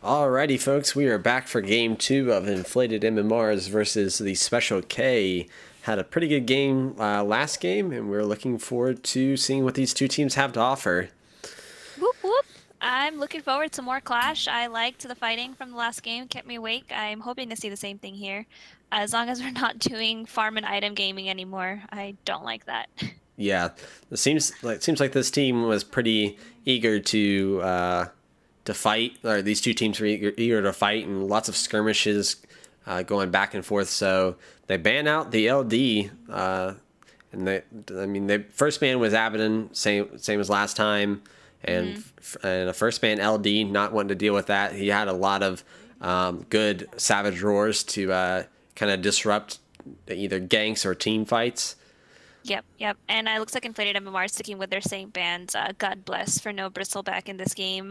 Alrighty, folks, we are back for game two of Inflated MMRs versus the Special K. Had a pretty good game last game, and we're looking forward to seeing what these two teams have to offer. Whoop whoop. I'm looking forward to more Clash. I liked the fighting from the last game, kept me awake. I'm hoping to see the same thing here. As long as we're not doing farm and item gaming anymore, I don't like that. Yeah, it seems like this team was pretty eager to fight, or these two teams were eager to fight, and lots of skirmishes going back and forth. So they ban out the LD, and the first ban was Abaddon, same as last time, and and a first ban LD not wanting to deal with that. He had a lot of good Savage Roars to kind of disrupt either ganks or team fights. Yep. And it looks like Inflated MMR is sticking with their same bans. God bless for no Bristleback in this game.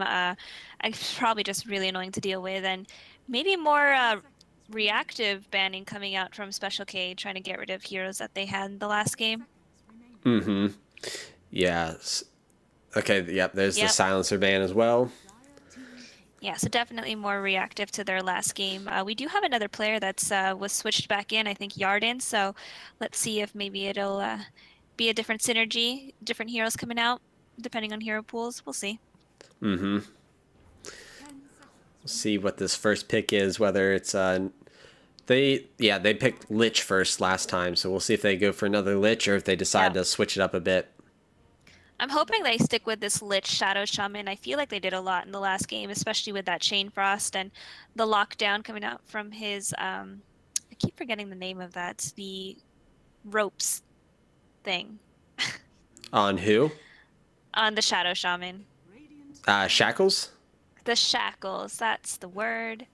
It's probably just really annoying to deal with, and maybe more reactive banning coming out from Special K, trying to get rid of heroes that they had in the last game. Mm-hmm. Yes. Okay, yep, there's the silencer ban as well. Yeah, so definitely more reactive to their last game. We do have another player that's was switched back in, I think Yarden, so let's see if maybe it'll be a different synergy, different heroes coming out, depending on hero pools. We'll see. Mm-hmm. We'll see what this first pick is, whether it's they picked Lich first last time, so we'll see if they go for another Lich or if they decide to switch it up a bit. I'm hoping they stick with this Lich Shadow Shaman. I feel like they did a lot in the last game, especially with that Chain Frost and the lockdown coming out from his I keep forgetting the name of that. The ropes thing. On who? On the Shadow Shaman. Shackles? The shackles, that's the word.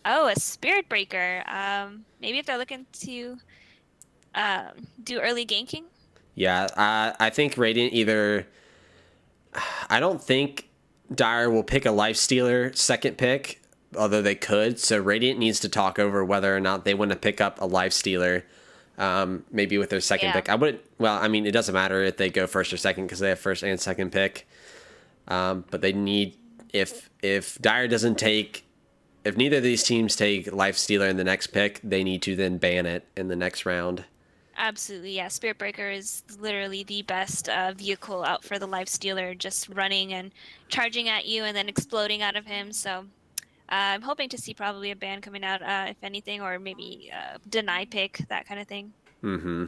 Oh, a Spirit Breaker. Maybe if they're looking to do early ganking? Yeah, I think Radiant either... I don't think Dire will pick a Lifestealer second pick, although they could. So Radiant needs to talk over whether or not they want to pick up a Lifestealer, maybe with their second pick. Well, I mean, it doesn't matter if they go first or second because they have first and second pick. But they need... If Dire doesn't take... If neither of these teams take Lifestealer in the next pick, they need to then ban it in the next round. Absolutely, yeah. Spirit Breaker is literally the best vehicle out for the Lifestealer, just running and charging at you and then exploding out of him. So I'm hoping to see probably a ban coming out, if anything, or maybe deny pick, that kind of thing. Mm-hmm.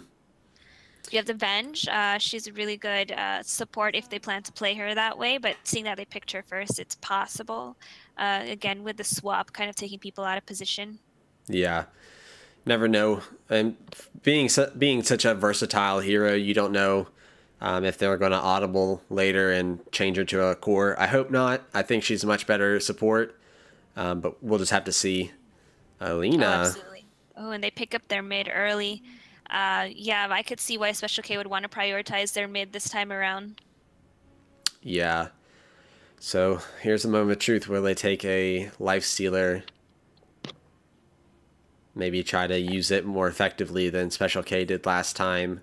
You have the Venge. She's a really good support if they plan to play her that way, but seeing that they picked her first, it's possible. Again, with the swap, kind of taking people out of position. Yeah. Never know. And being such a versatile hero, you don't know if they're going to audible later and change her to a core. I hope not. I think she's a much better support, but we'll just have to see. Lina. Oh, absolutely. Oh, and they pick up their mid early. Yeah, I could see why Special K would want to prioritize their mid this time around. Yeah. So here's a moment of truth where they take a Lifestealer. Maybe try to use it more effectively than Special K did last time.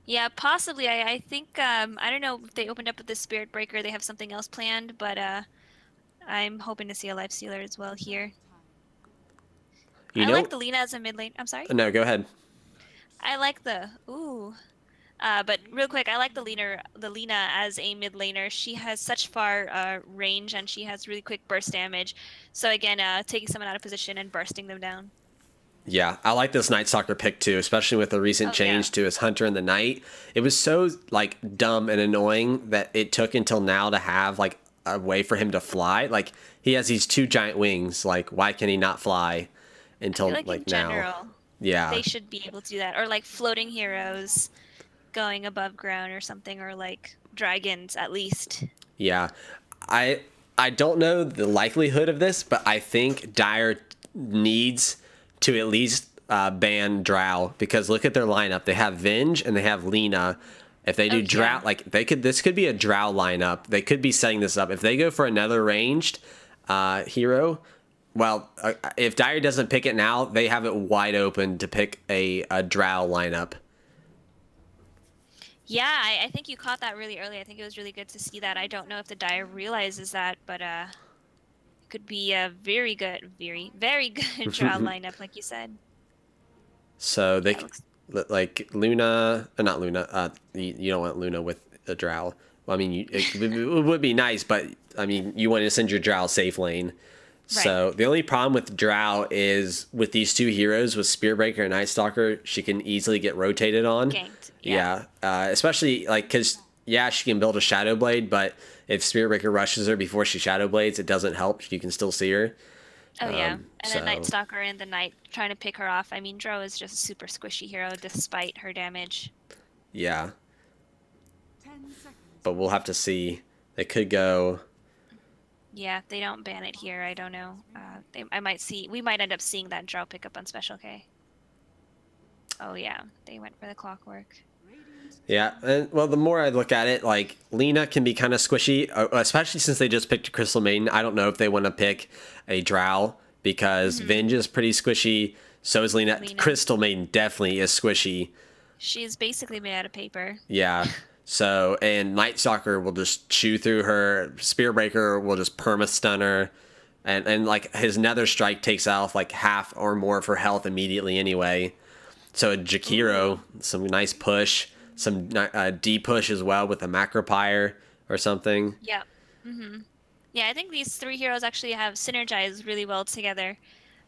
Yeah, possibly. I think I don't know if they opened up with the Spirit Breaker, they have something else planned, but I'm hoping to see a Lifestealer as well here. I like the Lina as a mid lane. I'm sorry? No, go ahead. I like the but real quick, I like the Lina as a mid laner. She has such far range and she has really quick burst damage. So again, taking someone out of position and bursting them down. Yeah, I like this Night Stalker pick too, especially with the recent change to his Hunter in the Night. It was so like dumb and annoying that it took until now to have like a way for him to fly. Like he has these two giant wings. Like why can he not fly until like in general, now? Yeah, they should be able to do that, or like floating heroes going above ground or something, or like dragons at least. Yeah, I don't know the likelihood of this, but I think Dire needs to at least ban Drow, because look at their lineup. They have Venge and they have Lina. If they do Drow, like this could be a Drow lineup. They could be setting this up. If they go for another ranged hero, well, if Dire doesn't pick it now, they have it wide open to pick a Drow lineup. Yeah, I think you caught that really early. I think it was really good to see that. I don't know if the Dire realizes that, but could be a very good, very good draw lineup, like you said. So they Yeah, looks, like Luna, not Luna. You don't want Luna with a Drow. Well, I mean, it would be nice, but I mean, you want to send your Drow safe lane. So the only problem with Drow is with these two heroes, with Spearbreaker and Night Stalker, she can easily get rotated on. ganked. Yeah, especially like because yeah, she can build a Shadow Blade, but if Spearbreaker rushes her before she Shadow Blades, it doesn't help. You can still see her. Oh yeah, and so then Night Stalker in the night trying to pick her off. I mean, Drow is just a super squishy hero despite her damage. yeah, but we'll have to see. They could go. Yeah, if they don't ban it here, I don't know. We might end up seeing that Drow pick up on Special K. Oh yeah, they went for the clockwork. Yeah, and well, the more I look at it, like Lena can be kind of squishy, especially since they just picked a Crystal Maiden. I don't know if they want to pick a Drow because Venge is pretty squishy. So is Lena. Crystal Maiden definitely is squishy. She's basically made out of paper. Yeah. So, and Night Stalker will just chew through her. Spearbreaker will just perma-stun her. And like, his Nether Strike takes off, like, half or more of her health immediately anyway. So, a Jakiro, some nice push. Some D-push as well with a Macropyre or something. Yeah. Yeah, I think these three heroes actually have synergized really well together.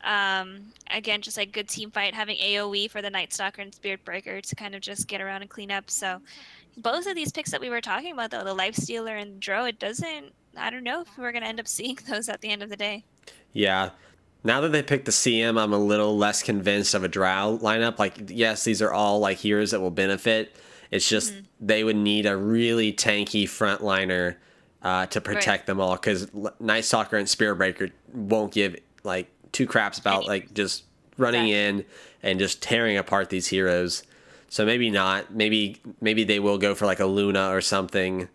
Again, just like good team fight, having AoE for the Night Stalker and Spearbreaker to kind of just get around and clean up. So both of these picks that we were talking about, though, the Lifestealer and Drow, I don't know if we're going to end up seeing those at the end of the day. Yeah. Now that they picked the CM, I'm a little less convinced of a Drow lineup. Like, yes, these are all like heroes that will benefit. It's just they would need a really tanky frontliner to protect them all, because Night Stalker and Spearbreaker won't give like two craps about like just running in and just tearing apart these heroes. So maybe not. Maybe they will go for like a Luna or something.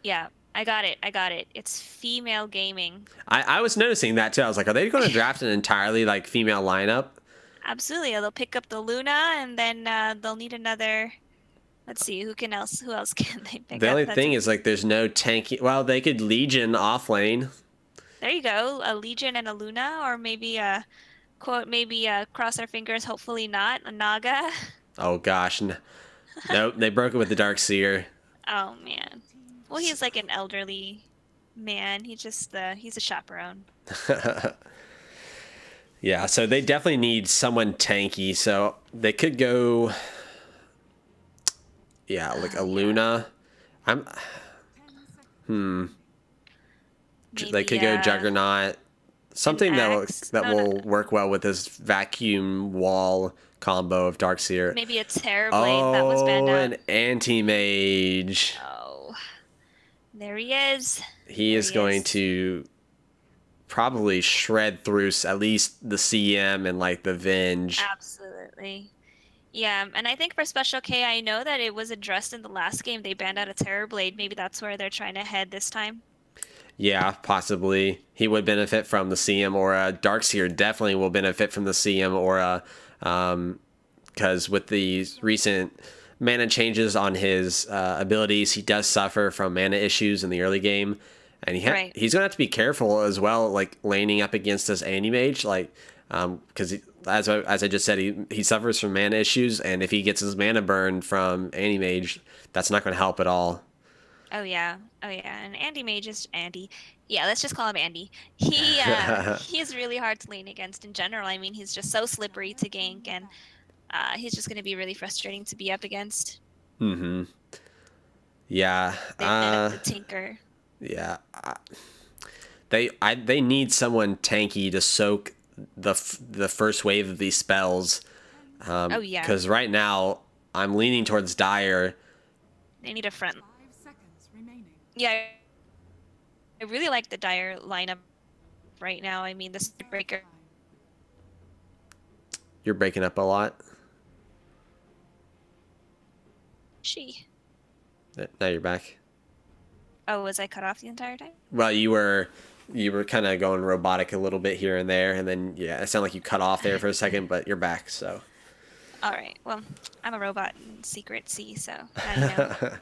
Yeah, I got it. It's female gaming. I was noticing that too. I was like, are they going to draft an entirely like female lineup? Absolutely. They'll pick up the Luna, and then they'll need another. Let's see, who else can they pick up? The only thing is, like, there's no tanky. Well, they could Legion off lane. There you go, a Legion and a Luna, or maybe cross our fingers, hopefully not, a Naga. Oh gosh, nope, they broke it with the Darkseer. Oh man, well, he's like an elderly man. He's a chaperone. Yeah, so they definitely need someone tanky. So they could go. Yeah, like a Luna. Maybe, they could go Juggernaut. Something that will work well with this vacuum wall combo of Darkseer. Maybe a Terrorblade that was banned out. An Anti-Mage. Oh, there he is. He is going to probably shred through at least the CM and like the Venge. Absolutely. Yeah, and I think for Special K, I know that it was addressed in the last game. They banned out a Terrorblade. Maybe that's where they're trying to head this time. Yeah, possibly. He would benefit from the CM Aura. Darkseer definitely will benefit from the CM Aura, because with the recent mana changes on his abilities, he does suffer from mana issues in the early game. And he's going to have to be careful as well, like laning up against this Anti-Mage, like, because as I just said, he suffers from mana issues, and if he gets his mana burn from Anti-Mage, that's not going to help at all. Oh yeah, and Anti-Mage is Andy. Yeah, let's just call him Andy. He is really hard to lane against in general. I mean, he's just so slippery to gank, and he's just going to be really frustrating to be up against. Mm-hmm. Yeah. The Tinker. Yeah. They need someone tanky to soak the first wave of these spells. Oh yeah. Because right now I'm leaning towards Dire. They need a front. Yeah, I really like the Dire lineup right now. I mean, the Spearbreaker. You're breaking up a lot. Now you're back. Oh, was I cut off the entire time? Well, you were kind of going robotic a little bit here and there, and then yeah, it sounded like you cut off there for a second, but you're back. So. All right. Well, I'm a robot in Secret C, so now you know.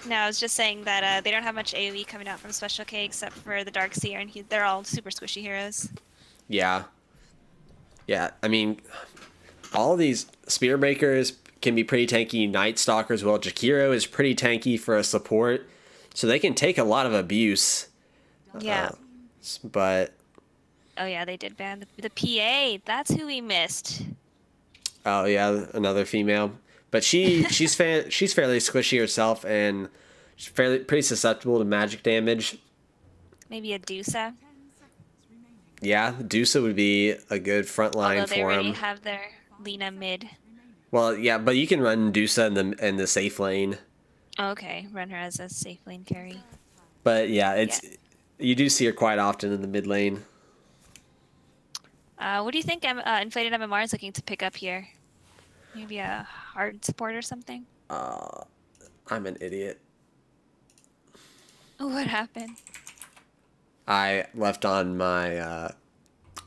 No, I was just saying that they don't have much AoE coming out from Special K except for the Darkseer, and they're all super squishy heroes. Yeah. Yeah, I mean, all of these Spear Breakers can be pretty tanky. Night Stalker as well. Jakiro is pretty tanky for a support, so they can take a lot of abuse. Yeah. But Oh yeah, they did ban the PA. That's who we missed. oh yeah, another female. But she's fairly squishy herself, and she's pretty susceptible to magic damage. Maybe a Dusa. Yeah, Dusa would be a good front line Although they for already him. have their Lina mid. Well, yeah, but you can run Dusa in the safe lane. Okay, run her as a safe lane carry. But yeah, you do see her quite often in the mid lane. What do you think Inflated MMR is looking to pick up here? Maybe a hard support or something? I'm an idiot. What happened? I left on my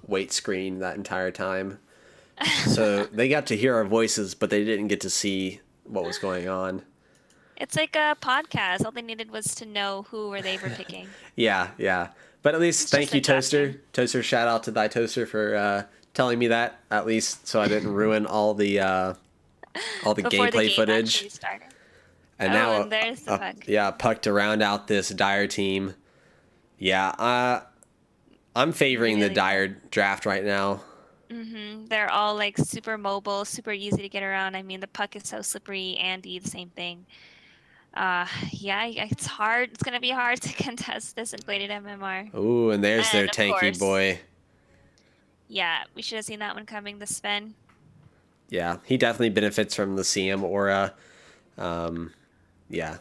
wait screen that entire time. So they got to hear our voices, but they didn't get to see what was going on. It's like a podcast. All they needed was to know who or they were picking. Yeah, yeah. But at least thank you, Toaster. Toaster, shout out to thy Toaster for telling me that, at least, so I didn't ruin all the gameplay footage. And now, and there's the Puck. Yeah, Puck to round out this Dire team. Yeah, I'm favoring the Dire draft right now. They're all like super mobile, super easy to get around. I mean, the Puck is so slippery. Andy, the same thing. Yeah, it's hard. It's gonna be hard to contest this Inflated MMR. Ooh, and there's their tanky boy. Yeah, we should have seen that one coming. The Sven. Yeah, he definitely benefits from the CM aura. Yeah.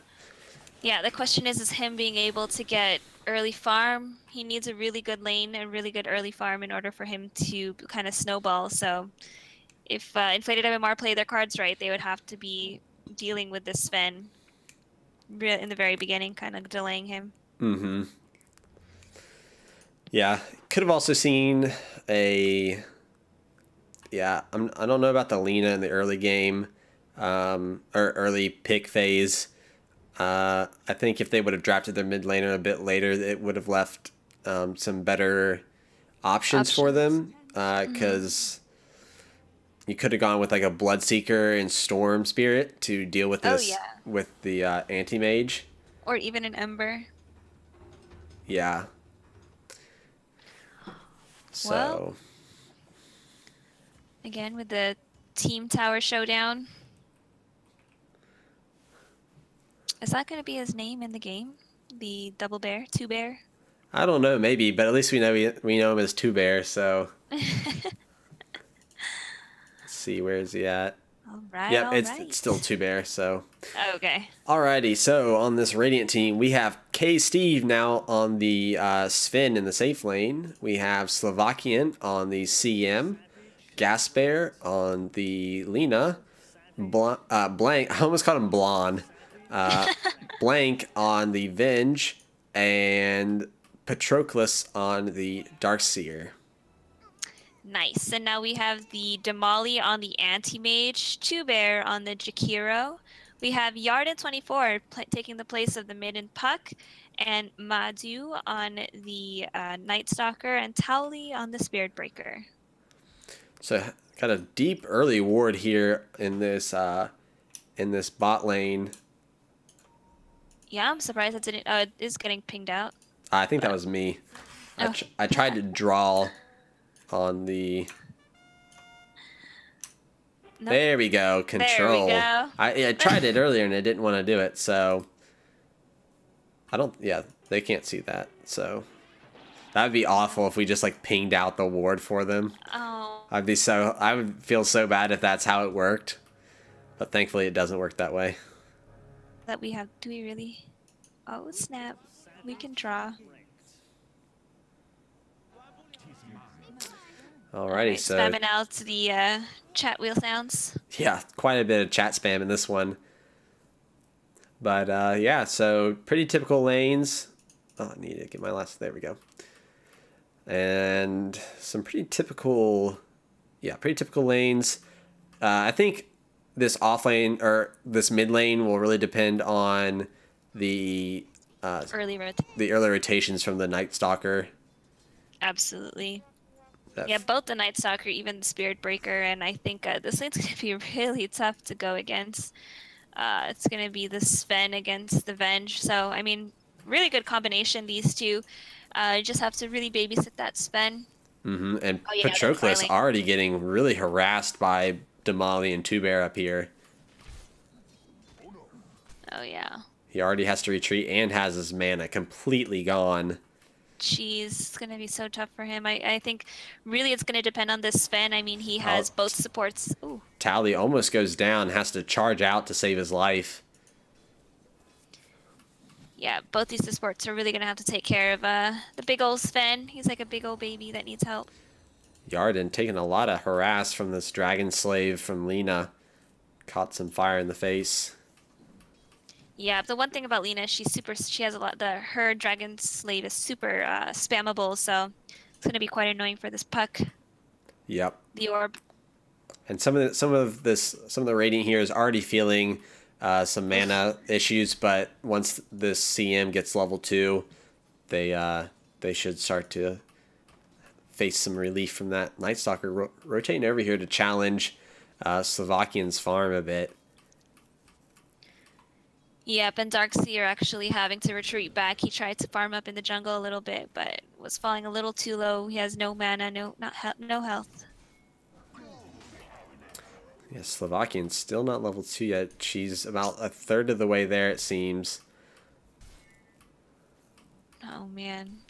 Yeah, the question is him being able to get early farm. He needs a really good lane and really good early farm in order for him to kind of snowball. So if Inflated MMR play their cards right, they would have to be dealing with this Sven in the very beginning, kind of delaying him. Mm-hmm. Yeah, could have also seen a... Yeah, I don't know about the Lina in the early game, or early pick phase. I think if they would have drafted their mid laner a bit later, it would have left some better options for them. Because you could have gone with like a Bloodseeker and Storm Spirit to deal with this with the anti-mage. Or even an Ember. Yeah. So... Well, again, with the Team Tower Showdown. Is that going to be his name in the game? The Double Bear? Two Bear? I don't know, maybe, but at least we know him as Two Bear, so... Let's see, where is he at? All right, yep, it's still Two Bear, so... Okay. Alrighty, so on this Radiant team, we have K-Steve now on the Sven in the safe lane. We have Slovakian on the CM. Gasper on the Lina. Blank, I almost called him Blonde. Blank on the Venge. And Patroclus on the Darkseer. Nice. And now we have the Damali on the Anti-Mage, Two Bear on the Jakiro. We have Yarden24 taking the place of the mid and Puck, and Madu on the Night Stalker, and Towley on the Spirit Breaker. So got a deep early ward here in this bot lane. Yeah, I'm surprised it didn't. It is getting pinged out. I think that was me. I tried to draw on the... Nope. There we go. Control. There we go. I tried it earlier and I didn't want to do it, so... I don't... Yeah, they can't see that, so... That would be awful if we just, like, pinged out the ward for them. Oh. I would feel so bad if that's how it worked. But thankfully it doesn't work that way. Do we really? Oh, snap. We can draw. Alrighty, so... Spamming out the chat wheel sounds. Yeah, quite a bit of chat spam in this one. But, yeah, so pretty typical lanes. Oh, I need to get my last... There we go. And some pretty typical lanes. I think this off lane, or this mid lane, will really depend on the Early road. the early rotations from the Night Stalker. Absolutely. That Yeah, both the Night Stalker, even the Spirit Breaker, and I think this lane's gonna be really tough to go against. It's gonna be the Sven against the Venge. So I mean, really good combination these two. You just have to really babysit that Sven. And Oh yeah, they're Patroclus filing. already getting really harassed by Damali and Two Bear up here. Oh yeah. He already has to retreat and has his mana completely gone. Jeez, it's gonna be so tough for him. I think really it's gonna depend on this Sven. I mean, he has both supports. Ooh. Tally almost goes down, has to charge out to save his life. Yeah, both these supports are really gonna have to take care of the big old Sven. He's like a big old baby that needs help. Yarden taking a lot of harass from this Dragon Slave from Lina. Caught some fire in the face. Yeah, the one thing about Lina, she has a lot. Her Dragon Slave is super spammable, so it's gonna be quite annoying for this puck. Yep. The orb. And some of the Radiant here is already feeling some mana issues, but once this CM gets level 2, they should start to face some relief from that. Night Stalker rotating over here to challenge Slovakian's farm a bit. Yep, and Darkseer actually having to retreat back. He tried to farm up in the jungle a little bit, but was falling a little too low. He has no mana, no health. Yeah, Slovakian's still not level 2 yet. She's about a third of the way there, it seems. Oh man.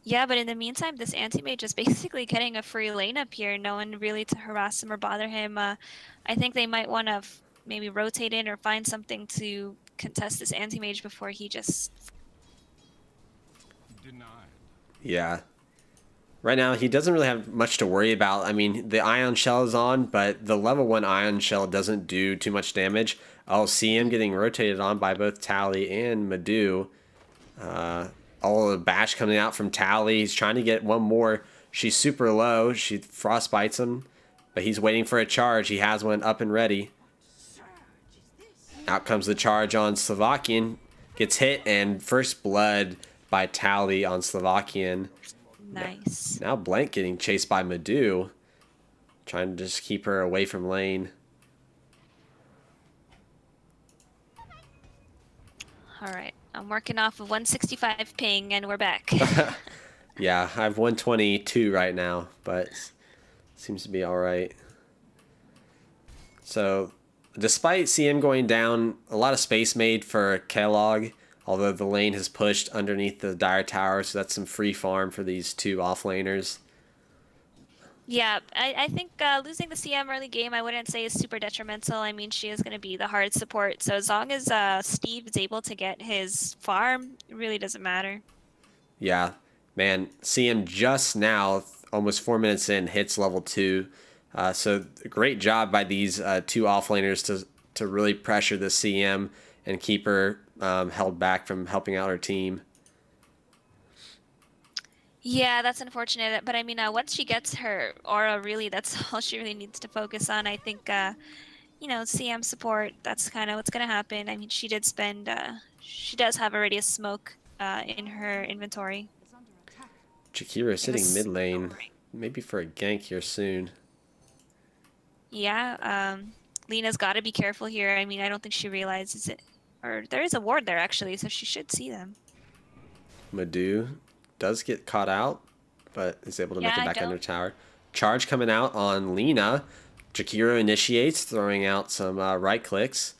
Yeah, but in the meantime, this anti-mage is basically getting a free lane up here. No one really to harass him or bother him. I think they might want to maybe rotate in or find something to contest this anti-mage before he just... Denied. Yeah. Right now, he doesn't really have much to worry about. I mean, the Ion Shell is on, but the level 1 Ion Shell doesn't do too much damage. I'll see him getting rotated on by both Tally and Madu. All the bash coming out from Tally. He's trying to get one more. She's super low. She frostbites him, but he's waiting for a charge. He has one up and ready. Out comes the charge on Slovakian. Gets hit, and first blood by Tally on Slovakian. Nice. Now Blank getting chased by Madu. Trying to just keep her away from lane. Alright, I'm working off of 165 ping, and we're back. Yeah, I have 122 right now, but seems to be alright. So, despite CM going down, a lot of space made for Kellogg, although the lane has pushed underneath the Dire Tower, so that's some free farm for these two offlaners. Yeah, I think losing the CM early game, I wouldn't say is super detrimental. I mean, she is going to be the hard support. So as long as Steve is able to get his farm, it really doesn't matter. Yeah, man, CM just now, almost 4 minutes in, hits level 2. So great job by these two offlaners to really pressure the CM and keep her held back from helping out her team. Yeah, that's unfortunate. But I mean, once she gets her aura, really, that's all she really needs to focus on. I think, you know, CM support, that's kind of what's going to happen. I mean, she did spend, she does have already a smoke in her inventory. Jakiro sitting mid lane, maybe for a gank here soon. Yeah, Lina's got to be careful here. I mean, I don't think she realizes it. Or there is a ward there, actually, so she should see them. Madu does get caught out, but is able to make it back under tower. Charge coming out on Lina. Jakiro initiates, throwing out some right clicks.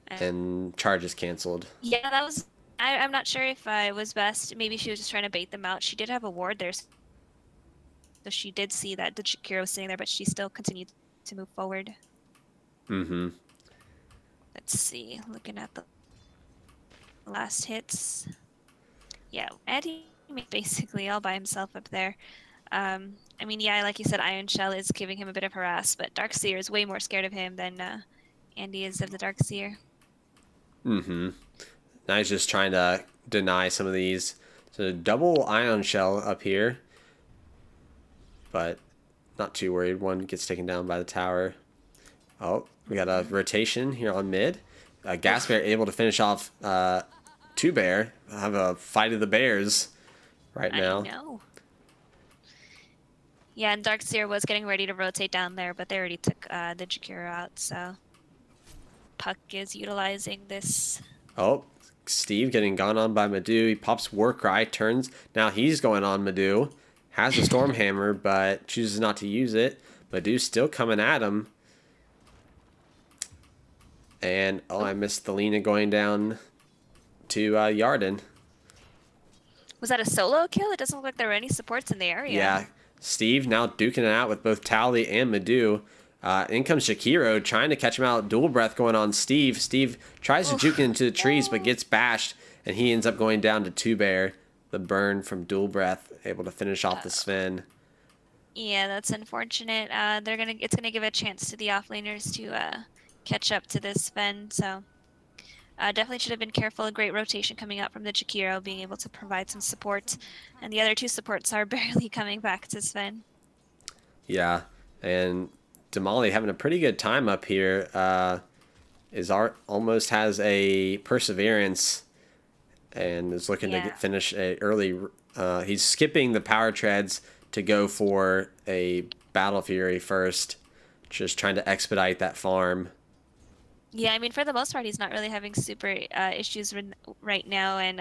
And charge is canceled. Yeah, that was... I'm not sure if it was best. Maybe she was just trying to bait them out. She did have a ward there, so she did see that the Jakiro was sitting there, but she still continued to move forward. Mm-hmm. Let's see. Looking at the last hits. Yeah, Eddie basically all by himself up there. I mean, yeah, like you said, Iron Shell is giving him a bit of harass, but Darkseer is way more scared of him than Andy is of the Darkseer. Mm-hmm. Now he's just trying to deny some of these. So double Ion Shell up here. But not too worried. One gets taken down by the tower. Oh, we got a rotation here on mid. Gas Bear able to finish off 2Bear. Have a fight of the bears right now. I know. Yeah, and Darkseer was getting ready to rotate down there, but they already took the Jakiro out, so Puck is utilizing this. Oh, Steve getting gone on by Madhu. He pops Warcry, turns. Now he's going on Madhu. Has a Stormhammer, but chooses not to use it. Madhu's still coming at him. And, I missed the Lina going down to Yarden. Was that a solo kill? It doesn't look like there were any supports in the area. Yeah. Steve now duking it out with both Tally and Madhu. In comes Jakiro trying to catch him out. Dual breath going on Steve. Steve tries to juke into the trees but gets bashed, and he ends up going down to 2Bear. The burn from dual breath, able to finish off the Sven. Yeah, that's unfortunate. It's gonna give a chance to the offlaners to catch up to this Sven. So definitely should have been careful. A great rotation coming out from the Jakiro, being able to provide some support, and the other two supports are barely coming back to Sven. Yeah, and Damali having a pretty good time up here. Almost has a Perseverance and is looking to finish a early. He's skipping the power treads to go for a Battle Fury first, just trying to expedite that farm. Yeah, I mean, for the most part, he's not really having super issues right now. And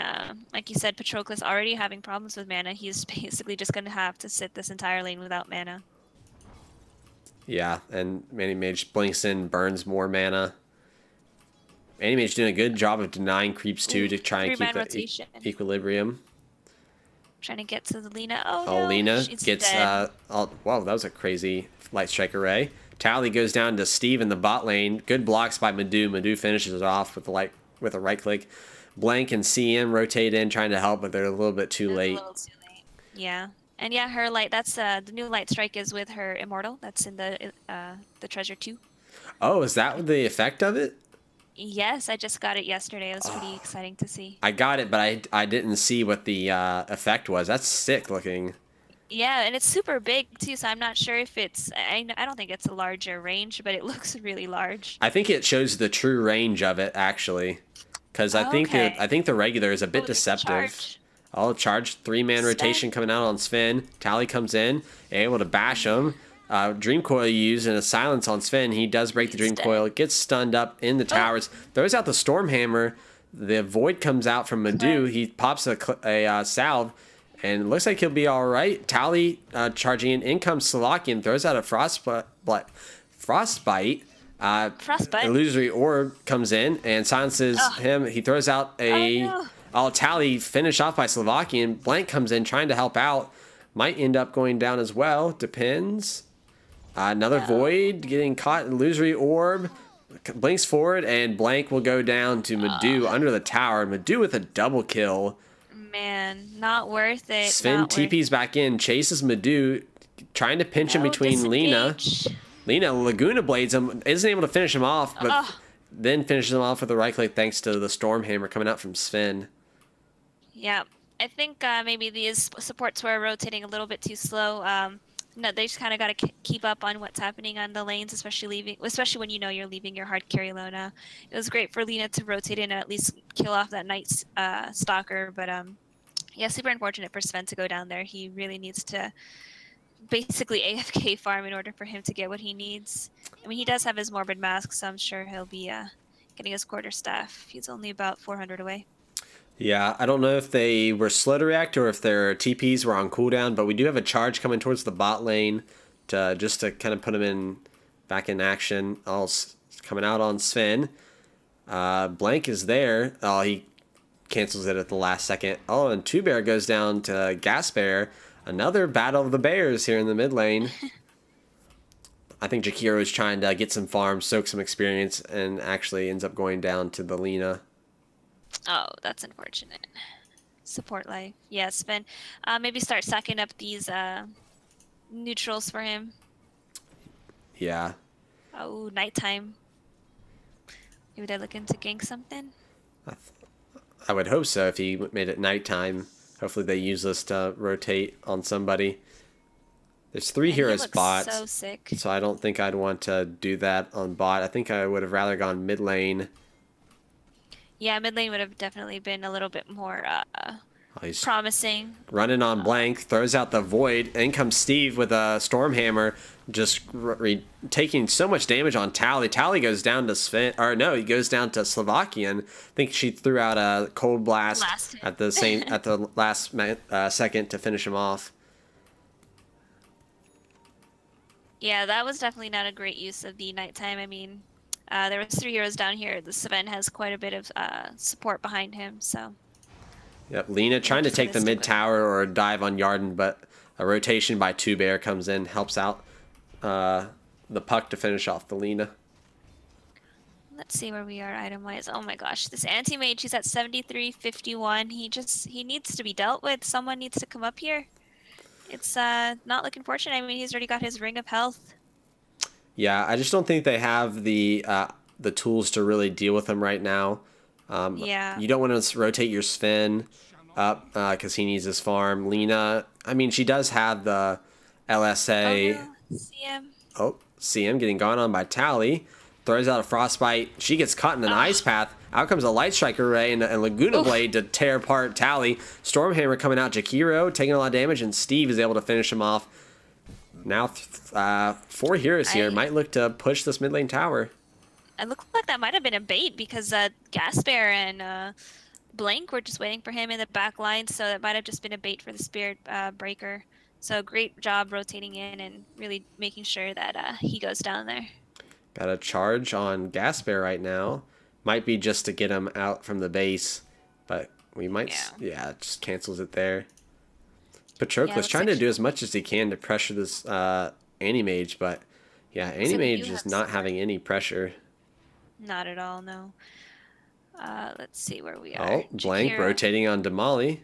like you said, Patroclus already having problems with mana. He's basically just going to have to sit this entire lane without mana. Yeah, and Manny Mage blinks in, burns more mana. Manny Mage doing a good job of denying creeps too to try and keep the equilibrium. Trying to get to the Lina. Oh, no, Lina gets dead. wow, that was a crazy Light Strike array. Tally goes down to Steve in the bot lane. Good blocks by Madhu. Madhu finishes it off with a right click. Blank and CM rotate in trying to help, but they're a little bit too late. Yeah. And yeah, her light, that's the new Light Strike is with her Immortal. That's in the Treasure 2. Oh, is that the effect of it? Yes, I just got it yesterday. It was pretty exciting to see. I got it, but I didn't see what the effect was. That's sick looking. Yeah, and it's super big too, so I'm not sure if it's... I don't think it's a larger range, but it looks really large. I think it shows the true range of it, actually. Because I think the regular is a bit deceptive. Charge 3-man rotation coming out on Sven. Tally comes in, able to bash him. Dream Coil used and a silence on Sven. He does break the Dream Coil, gets stunned up in the towers, throws out the Stormhammer. The Void comes out from Madhu. He pops a salve, and it looks like he'll be all right. Tally charging in comes Slovakian, throws out a Frostbite. Illusory Orb comes in and silences him. He throws out a... Tally finished off by Slovakian. Blank comes in trying to help out. Might end up going down as well. Depends. Another Void getting caught. Illusory Orb blinks forward, and Blank will go down to Madhu under the tower. Madhu with a double kill. Man, not worth it. Sven TP's back in, chases Madhu, trying to pinch him between Lina. Lina Laguna Blades him, isn't able to finish him off, but then finishes him off with a right click thanks to the Stormhammer coming out from Sven. Yeah, I think maybe these supports were rotating a little bit too slow. No, they just kind of got to keep up on what's happening on the lanes, especially when you know you're leaving your hard carry Lona. It was great for Lina to rotate in and at least kill off that Night Stalker, but yeah, super unfortunate for Sven to go down there. He really needs to basically AFK farm in order for him to get what he needs. I mean, he does have his Morbid Mask, so I'm sure he'll be getting his quarterstaff. He's only about 400 away. Yeah, I don't know if they were slow to react or if their TPs were on cooldown, but we do have a charge coming towards the bot lane to kind of put him back in action. Coming out on Sven. Blank is there. He cancels it at the last second. And 2Bear goes down to Gas Bear. Another battle of the bears here in the mid lane. I think Jakiro is trying to get some farms, soak some experience, and actually ends up going down to the Lina. Oh, that's unfortunate. Support life. Yeah, Sven. Maybe start stacking up these neutrals for him. Yeah. Oh, nighttime. Maybe they're looking to gank something? I would hope so if he made it nighttime. Hopefully they use this to rotate on somebody. There's 3 heroes bots, so sick. So I don't think I'd want to do that on bot. I think I would have rather gone mid lane Yeah, mid lane would have definitely been a little bit more Oh, he's promising. running on blank, throws out the void. In comes Steve with a Stormhammer, just taking so much damage on Tally. Tally goes down to Sven, or no, he goes down to Slovakian. I think she threw out a cold blast at the last second to finish him off. Yeah, that was definitely not a great use of the nighttime. I mean, there was 3 heroes down here. The Sven has quite a bit of support behind him, so. Yep, Lina trying to take the mid tower or dive on Yarden, but a rotation by 2Bear comes in, helps out the Puck to finish off the Lina. Let's see where we are item-wise. Oh my gosh, this anti-mage, he's at 73-51. He needs to be dealt with. Someone needs to come up here. It's not looking fortunate. I mean, he's already got his Ring of Health. Yeah, I just don't think they have the tools to really deal with him right now. Yeah. You don't want to rotate your Sven up because he needs his farm. Lina, I mean, she does have the LSA. Oh, no. CM. Oh, CM getting gone on by Tally. Throws out a Frostbite. She gets caught in an Ice Path. Out comes a Light Strike Array and Laguna Blade to tear apart Tally. Stormhammer coming out. Jakiro taking a lot of damage, and Steve is able to finish him off. Now 4 heroes here. Might look to push this mid lane tower. It looked like that might have been a bait because Gasper and Blank were just waiting for him in the back line, so it might have just been a bait for the Spirit Breaker. So great job rotating in and really making sure that he goes down there. Got a charge on Gasper right now. Might be just to get him out from the base, but we might... Yeah, it just cancels it there. Patroclus trying to do as much as he can to pressure this Anti-Mage, but yeah, Anti-Mage is not having any pressure. Not at all, no. Let's see where we are. Oh, Blank rotating on Damali.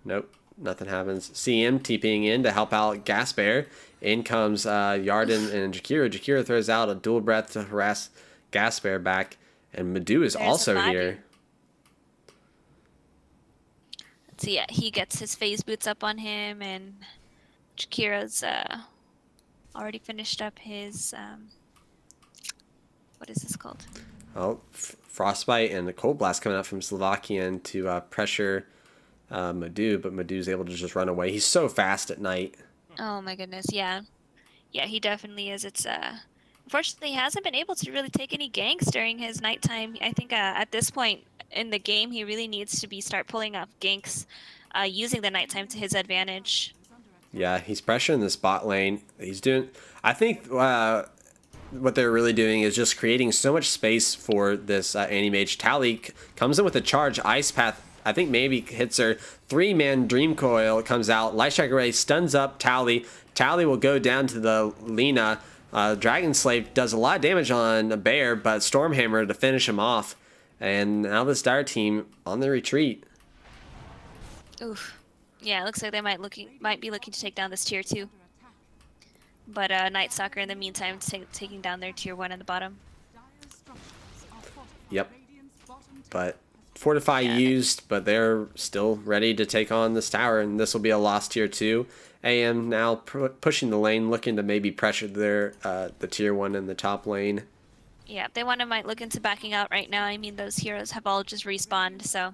Nope, nothing happens. CM TPing in to help out Gasper. In comes Yarden and Jakiro. Jakiro throws out a dual breath to harass Gasper back. And Madu is also here. Let's see, yeah, he gets his phase boots up on him, and Jakiro's already finished up his... what is this called? Oh, Frostbite and the Cold Blast coming out from Slovakian to pressure Madu, but Madu's able to just run away. He's so fast at night. Oh my goodness, yeah. Yeah, he definitely is. It's unfortunately he hasn't been able to really take any ganks during his nighttime. I think at this point in the game he really needs to start pulling up ganks using the nighttime to his advantage. Yeah, he's pressuring the spot lane. He's doing... I think what they're really doing is just creating so much space for this Anti-Mage. Tally comes in with a charge. Ice Path, I think maybe hits her. 3-man Dream Coil comes out. Light Strike Array stuns up Tally. Tally will go down to the Lina. Dragon Slave does a lot of damage on a Bear, but Stormhammer to finish him off. And now this Dire team on the retreat. Oof. Yeah, it looks like they might be looking to take down this tier 2. But Night Stalker in the meantime taking down their tier 1 at the bottom. Yep. But Fortify used, but they're still ready to take on this tower, and this will be a lost tier 2. AM now pushing the lane, looking to maybe pressure their the tier 1 in the top lane. Yeah, they might look into backing out right now. I mean, those heroes have all just respawned, so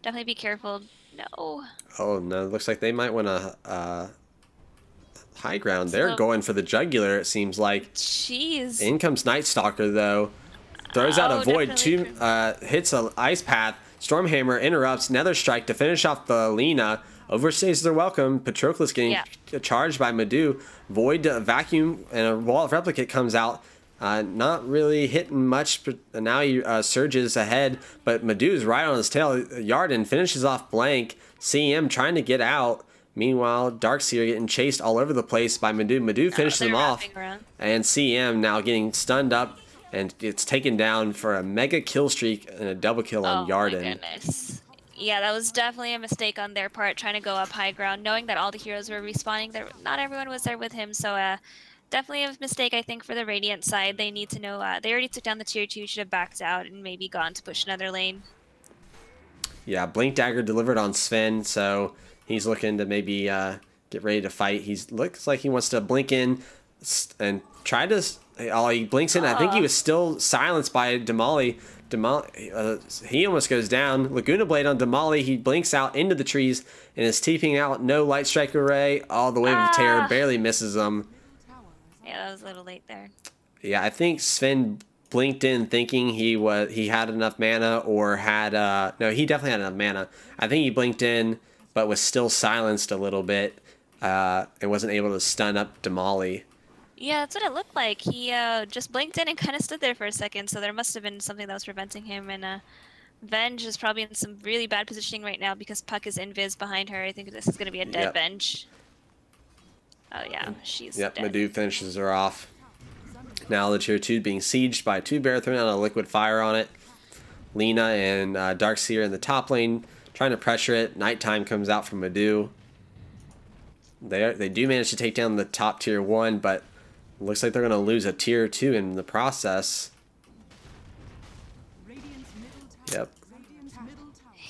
definitely be careful. No. Oh no, looks like they might want to high ground. They're going for the jugular, it seems like. Jeez. In comes Night Stalker though. Throws out a void, hits an Ice Path. Stormhammer interrupts, Nether Strike to finish off the Lina. Overstays their welcome. Patroclus getting charged by Madu. Void Vacuum and a Wall of Replicate comes out. Not really hitting much, but now he surges ahead, but Madu's right on his tail. Yarden finishes off Blank. CM trying to get out. Meanwhile, Darkseer getting chased all over the place by Madu. Madu finishes him off, and CM now getting stunned up and gets taken down for a mega kill streak and a double kill on Yarden. Oh my goodness. Yeah, that was definitely a mistake on their part, trying to go up high ground, knowing that all the heroes were respawning. Not everyone was there with him, so definitely a mistake, I think, for the Radiant side. They need to know, they already took down the tier 2, should have backed out and maybe gone to push another lane. Yeah, Blink Dagger delivered on Sven, so he's looking to maybe get ready to fight. Looks like he wants to blink in and try to Oh, he blinks in. I think he was still silenced by Damali. He almost goes down. Laguna Blade on Damali. He blinks out into the trees and is TPing out. No Light Strike Array. Oh, the Wave of Terror barely misses him. Yeah, that was a little late there. Yeah, I think Sven blinked in thinking he had enough mana or had no, he definitely had enough mana. I think he blinked in but was still silenced a little bit and wasn't able to stun up Damali. Yeah, that's what it looked like. He just blinked in and kind of stood there for a second, so there must have been something that was preventing him. And Venge is probably in some really bad positioning right now because Puck is invis behind her. I think this is going to be a dead Venge. Oh yeah, she's dead. Madhu finishes her off. Now the tier 2 being sieged by 2 Bear throwing out a liquid fire on it. Lina and Darkseer in the top lane trying to pressure it. Nighttime comes out from Madhu. They do manage to take down the top tier 1, but looks like they're going to lose a tier 2 in the process. Yep.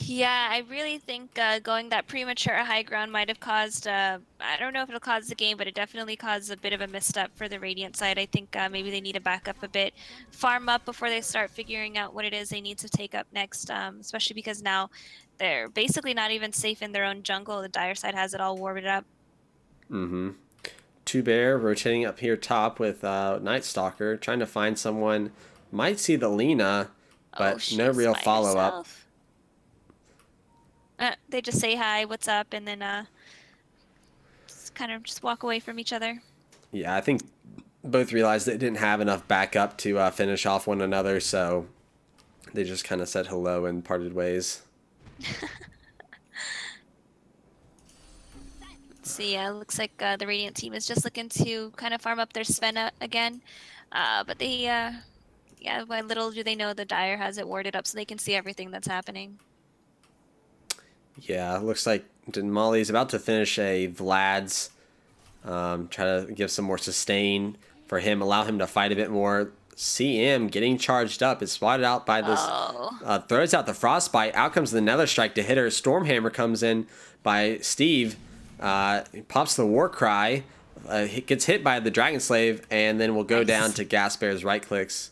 Yeah, I really think going that premature high ground might have caused, I don't know if it'll cause the game, but it definitely caused a bit of a misstep for the Radiant side. I think maybe they need to back up a bit, farm up before they start figuring out what it is they need to take up next, especially because now they're basically not even safe in their own jungle. The Dire side has it all warded up. Mm-hmm. 2 Bear rotating up here top with Night Stalker, trying to find someone. Might see the Lina, but no real follow-up. They just say hi, what's up, and then just kind of just walk away from each other. Yeah, I think both realized they didn't have enough backup to finish off one another, so they just kind of said hello and parted ways. So yeah, it looks like the Radiant team is just looking to kind of farm up their Sven again. But they, yeah, by little do they know the Dire has it warded up so they can see everything that's happening. Yeah, looks like Molly's about to finish a Vlad's. Try to give some more sustain for him, allow him to fight a bit more. CM getting charged up is spotted out by this. Throws out the Frostbite. Out comes the Nether Strike to hit her. Stormhammer comes in by Steve. He pops the Warcry. Gets hit by the Dragon Slave, and then will go down to Gas Bear's right clicks.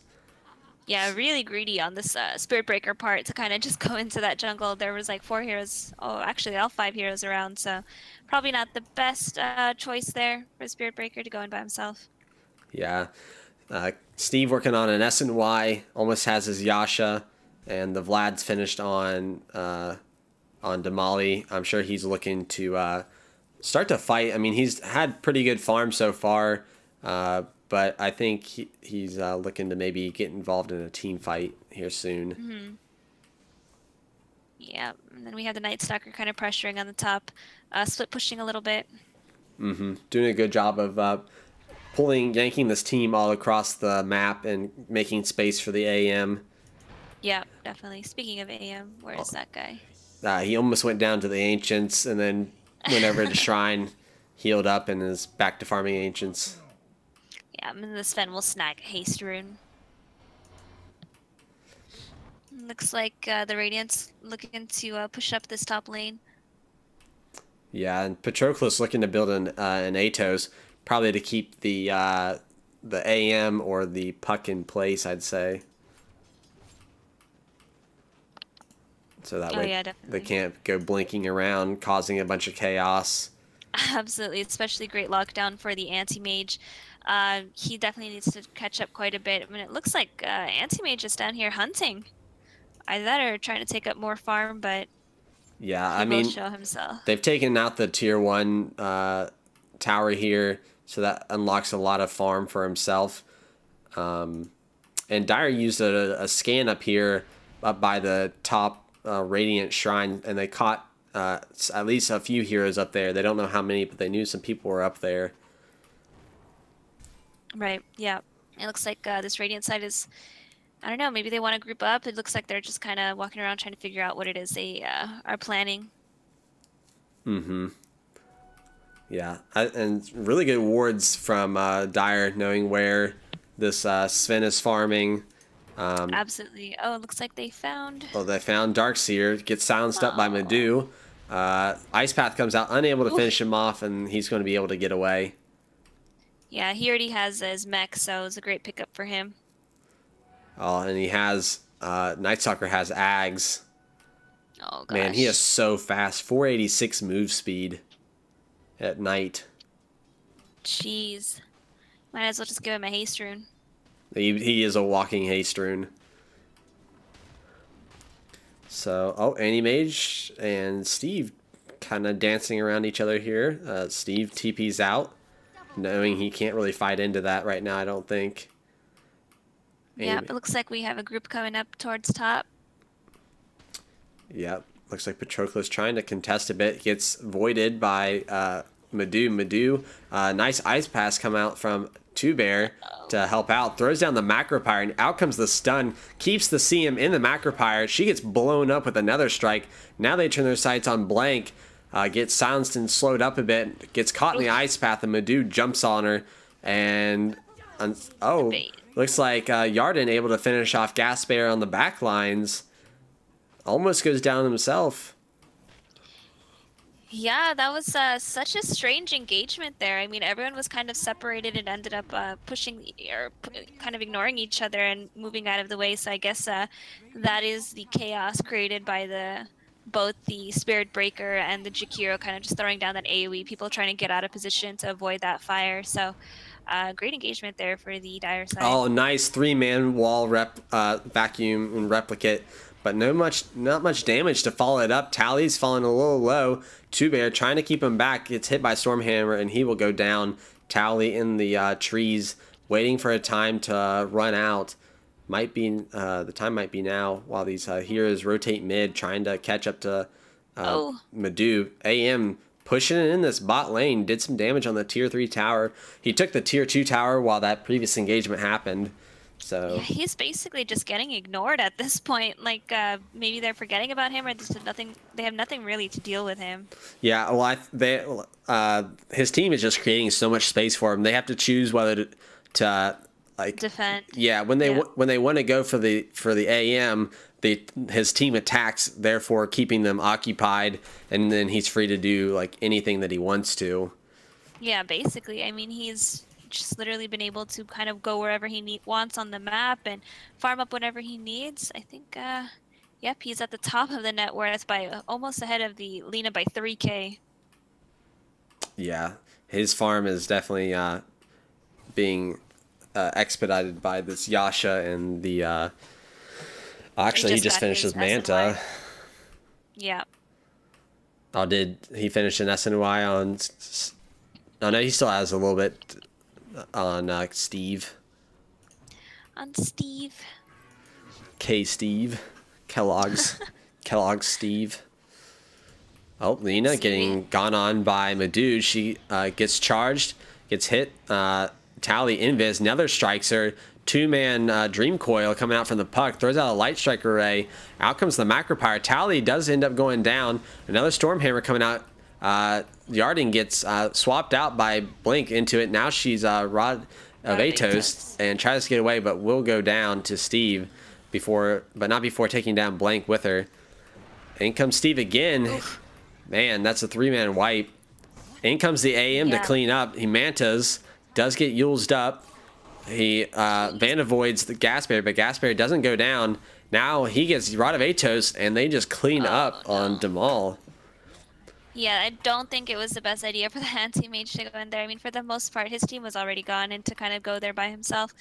Yeah, really greedy on this Spirit Breaker part to kind of just go into that jungle. There was like 4 heroes, oh, actually all 5 heroes around, so probably not the best choice there for Spirit Breaker to go in by himself. Yeah. Steve working on an SNY, almost has his Yasha, and the Vlad's finished on Damali. I'm sure he's looking to start to fight. I mean, he's had pretty good farm so far, but I think he's looking to maybe get involved in a team fight here soon. Mm-hmm. Yeah, and then we have the Night Stalker kind of pressuring on the top, split pushing a little bit. Mm-hmm. Doing a good job of yanking this team all across the map and making space for the AM. Yeah, definitely. Speaking of AM, where is that guy? He almost went down to the Ancients and then went over to Shrine, healed up, and is back to farming Ancients. Yeah, and the Sven will snag Haste Rune. Looks like the Radiant's looking to push up this top lane. Yeah, and Patroclus looking to build an Atos, probably to keep the AM or the Puck in place, I'd say. So that way they can't go blinking around, causing a bunch of chaos. Absolutely, especially great lockdown for the Anti-Mage. He definitely needs to catch up quite a bit. I mean, it looks like Anti-Mage is down here hunting. Either that or trying to take up more farm, but yeah, he I mean, will show himself. They've taken out the tier 1 tower here, so that unlocks a lot of farm for himself. And Dire used a scan up here, up by the top Radiant Shrine, and they caught at least a few heroes up there. They don't know how many, but they knew some people were up there. Right, yeah. It looks like this Radiant side is, I don't know, maybe they want to group up. It looks like they're just kind of walking around trying to figure out what it is they are planning. Mm-hmm. Yeah, and really good wards from Dire, knowing where this Sven is farming. Absolutely. Oh, it looks like they found... Well, they found Darkseer, gets silenced up by Madhu. Ice Path comes out, unable to finish him off, and he's going to be able to get away. Yeah, he already has his mech, so it's a great pickup for him. Oh, and he has Night Stalker has Ags. Oh gosh. Man, he is so fast. 486 move speed at night. Jeez. Might as well just give him a haste rune. He is a walking haste rune. So, oh, Anti-Mage and Steve kind of dancing around each other here. Steve TP's out, knowing he can't really fight into that right now, I don't think. Yeah, it looks like we have a group coming up towards top. Yep, looks like Patroclus trying to contest a bit. Gets voided by Madoo. Madoo, nice ice pass come out from Two Bear to help out. Throws down the Macropyre, and out comes the stun. Keeps the CM in the Macropyre. She gets blown up with another strike. Now they turn their sights on Blank. Gets silenced and slowed up a bit. Gets caught in the ice path, and Madoo jumps on her. And, oh, looks like Yarden able to finish off Gasper on the back lines. Almost goes down himself. Yeah, that was such a strange engagement there. I mean, everyone was kind of separated and ended up pushing or kind of ignoring each other and moving out of the way. So I guess that is the chaos created by both the Spirit Breaker and the Jakiro kind of just throwing down that AoE, people trying to get out of position to avoid that fire. So great engagement there for the Dire side. Oh, nice 3-man wall vacuum and replicate. But not much damage to follow it up. Tally's falling a little low. Two Bear trying to keep him back. Gets hit by Stormhammer, and he will go down. Tally in the trees, waiting for a time to run out. Might be the time might be now. While these heroes rotate mid, trying to catch up to Madoo. AM pushing it in this bot lane. Did some damage on the tier 3 tower. He took the tier 2 tower while that previous engagement happened. So yeah, he's basically just getting ignored at this point. Like maybe they're forgetting about him, or they have nothing really to deal with him. Yeah, well, his team is just creating so much space for him. They have to choose whether to like defend. Yeah, when they want to go for the AM, his team attacks, therefore keeping them occupied, and then he's free to do like anything that he wants to. Yeah, basically. I mean, he's just literally been able to kind of go wherever he wants on the map and farm up whatever he needs. I think, yep, he's at the top of the net worth by almost ahead of the Lina by 3K. Yeah, his farm is definitely being expedited by this Yasha and the. Actually, he just finished his Manta. Yeah. Oh, did he finish an SNY on? Oh no, he still has a little bit on Steve. On Steve. Steve. Kellogg's. Kellogg's Steve. Oh, Lina getting gone on by Madoo. She gets charged, gets hit. Tally invis, another strikes her. 2-man Dream Coil coming out from the puck, throws out a Light Strike Array. Out comes the Macropyre. Tally does end up going down. Another Stormhammer coming out. Yarden gets swapped out by Blink into it. Now she's Rod of Atos and tries to get away, but will go down to Steve but not before taking down Blank with her. In comes Steve again. Oof. Man, that's a 3-man wipe. In comes the AM to clean up. He mantas, does get used up. He Van avoids the Gasper, but Gasper doesn't go down. Now he gets Rod of Atos, and they just clean up on Demal. Yeah, I don't think it was the best idea for the anti-mage to go in there. I mean, for the most part, his team was already gone, and to kind of go there by himself,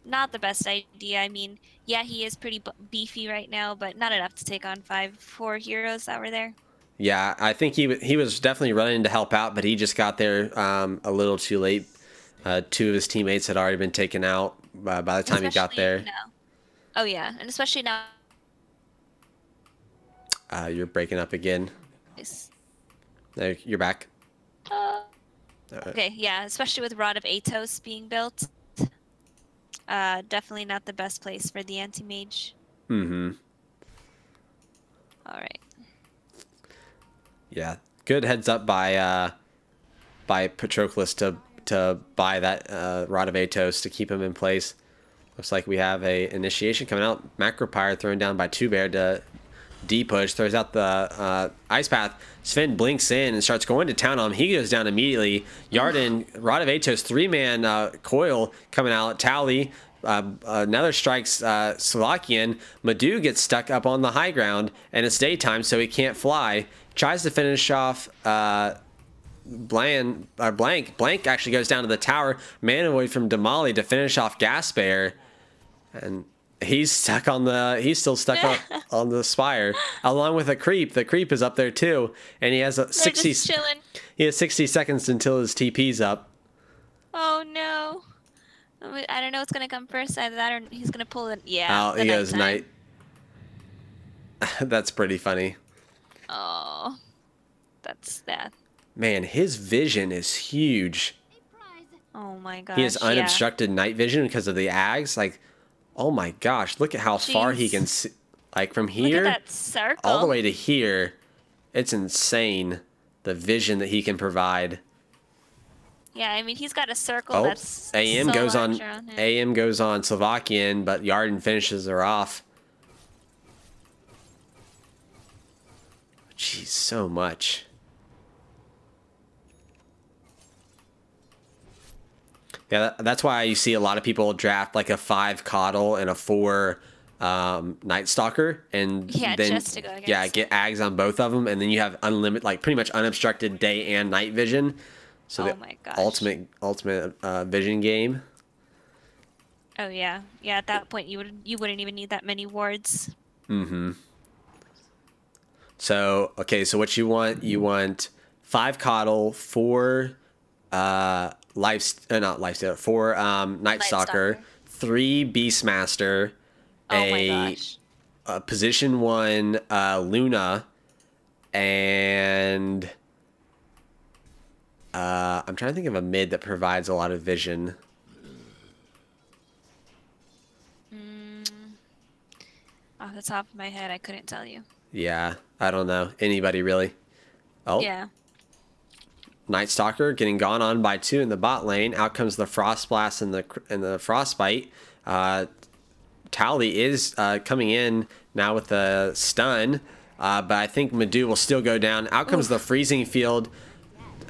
not the best idea. I mean, yeah, he is pretty beefy right now, but not enough to take on 4 heroes that were there. Yeah, I think he was definitely running to help out, but he just got there a little too late. 2 of his teammates had already been taken out by the time he got there. Now. Oh yeah, and especially now. You're breaking up again. There, you're back. Okay, yeah, especially with Rod of Atos being built. Definitely not the best place for the anti-mage. Mm-hmm. All right. Yeah, good heads up by Patroclus to buy that Rod of Atos to keep him in place. Looks like we have a initiation coming out. Macropyre thrown down by Two Bear to D push, throws out the Ice Path. Sven blinks in and starts going to town on him. He goes down immediately. Yarden, Rod of Atos, 3-man coil coming out. Tally, another strikes Slovakian. Madu gets stuck up on the high ground, and it's daytime, so he can't fly. Tries to finish off Blank actually goes down to the tower. Manoid from Damali to finish off Gasper, and he's stuck on the. He's still stuck on the spire, along with a creep. The creep is up there too, and he has a 60. He has 60 seconds until his TP's up. Oh no! I don't know what's gonna come first. Either that, or he's gonna pull it. Yeah. Oh, he goes night. That's pretty funny. Oh, that's that. Man, his vision is huge. Oh my gosh. He has unobstructed night vision because of the Ags. Like, oh my gosh, look at how far he can see. Like from here look at that circle. all the way to here. It's insane the vision that he can provide. Yeah, I mean he's got a circle that's AM so goes on him. AM goes on Slovakian, but Yarden finishes her off. Jeez, so much. Yeah, that's why you see a lot of people draft like a 5 Coddle and a 4 Night Stalker, and then just to go against. get Ags on both of them, and then you have unlimited, like pretty much unobstructed day and night vision. So oh my gosh. ultimate vision game. Oh yeah, yeah. At that point, you wouldn't even need that many wards. Mm-hmm. So okay, so what you want? You want 5 Coddle, 4 not lifesteal, 4 Night Stalker, 3 Beastmaster, a position 1 Luna, and I'm trying to think of a mid that provides a lot of vision. Off the top of my head, I couldn't tell you. Yeah, I don't know anybody really. Oh yeah. Night Stalker getting gone on by 2 in the bot lane. Out comes the Frost Blast and the Frostbite. Tally is coming in now with the stun, but I think Madu will still go down. Out comes the Freezing Field.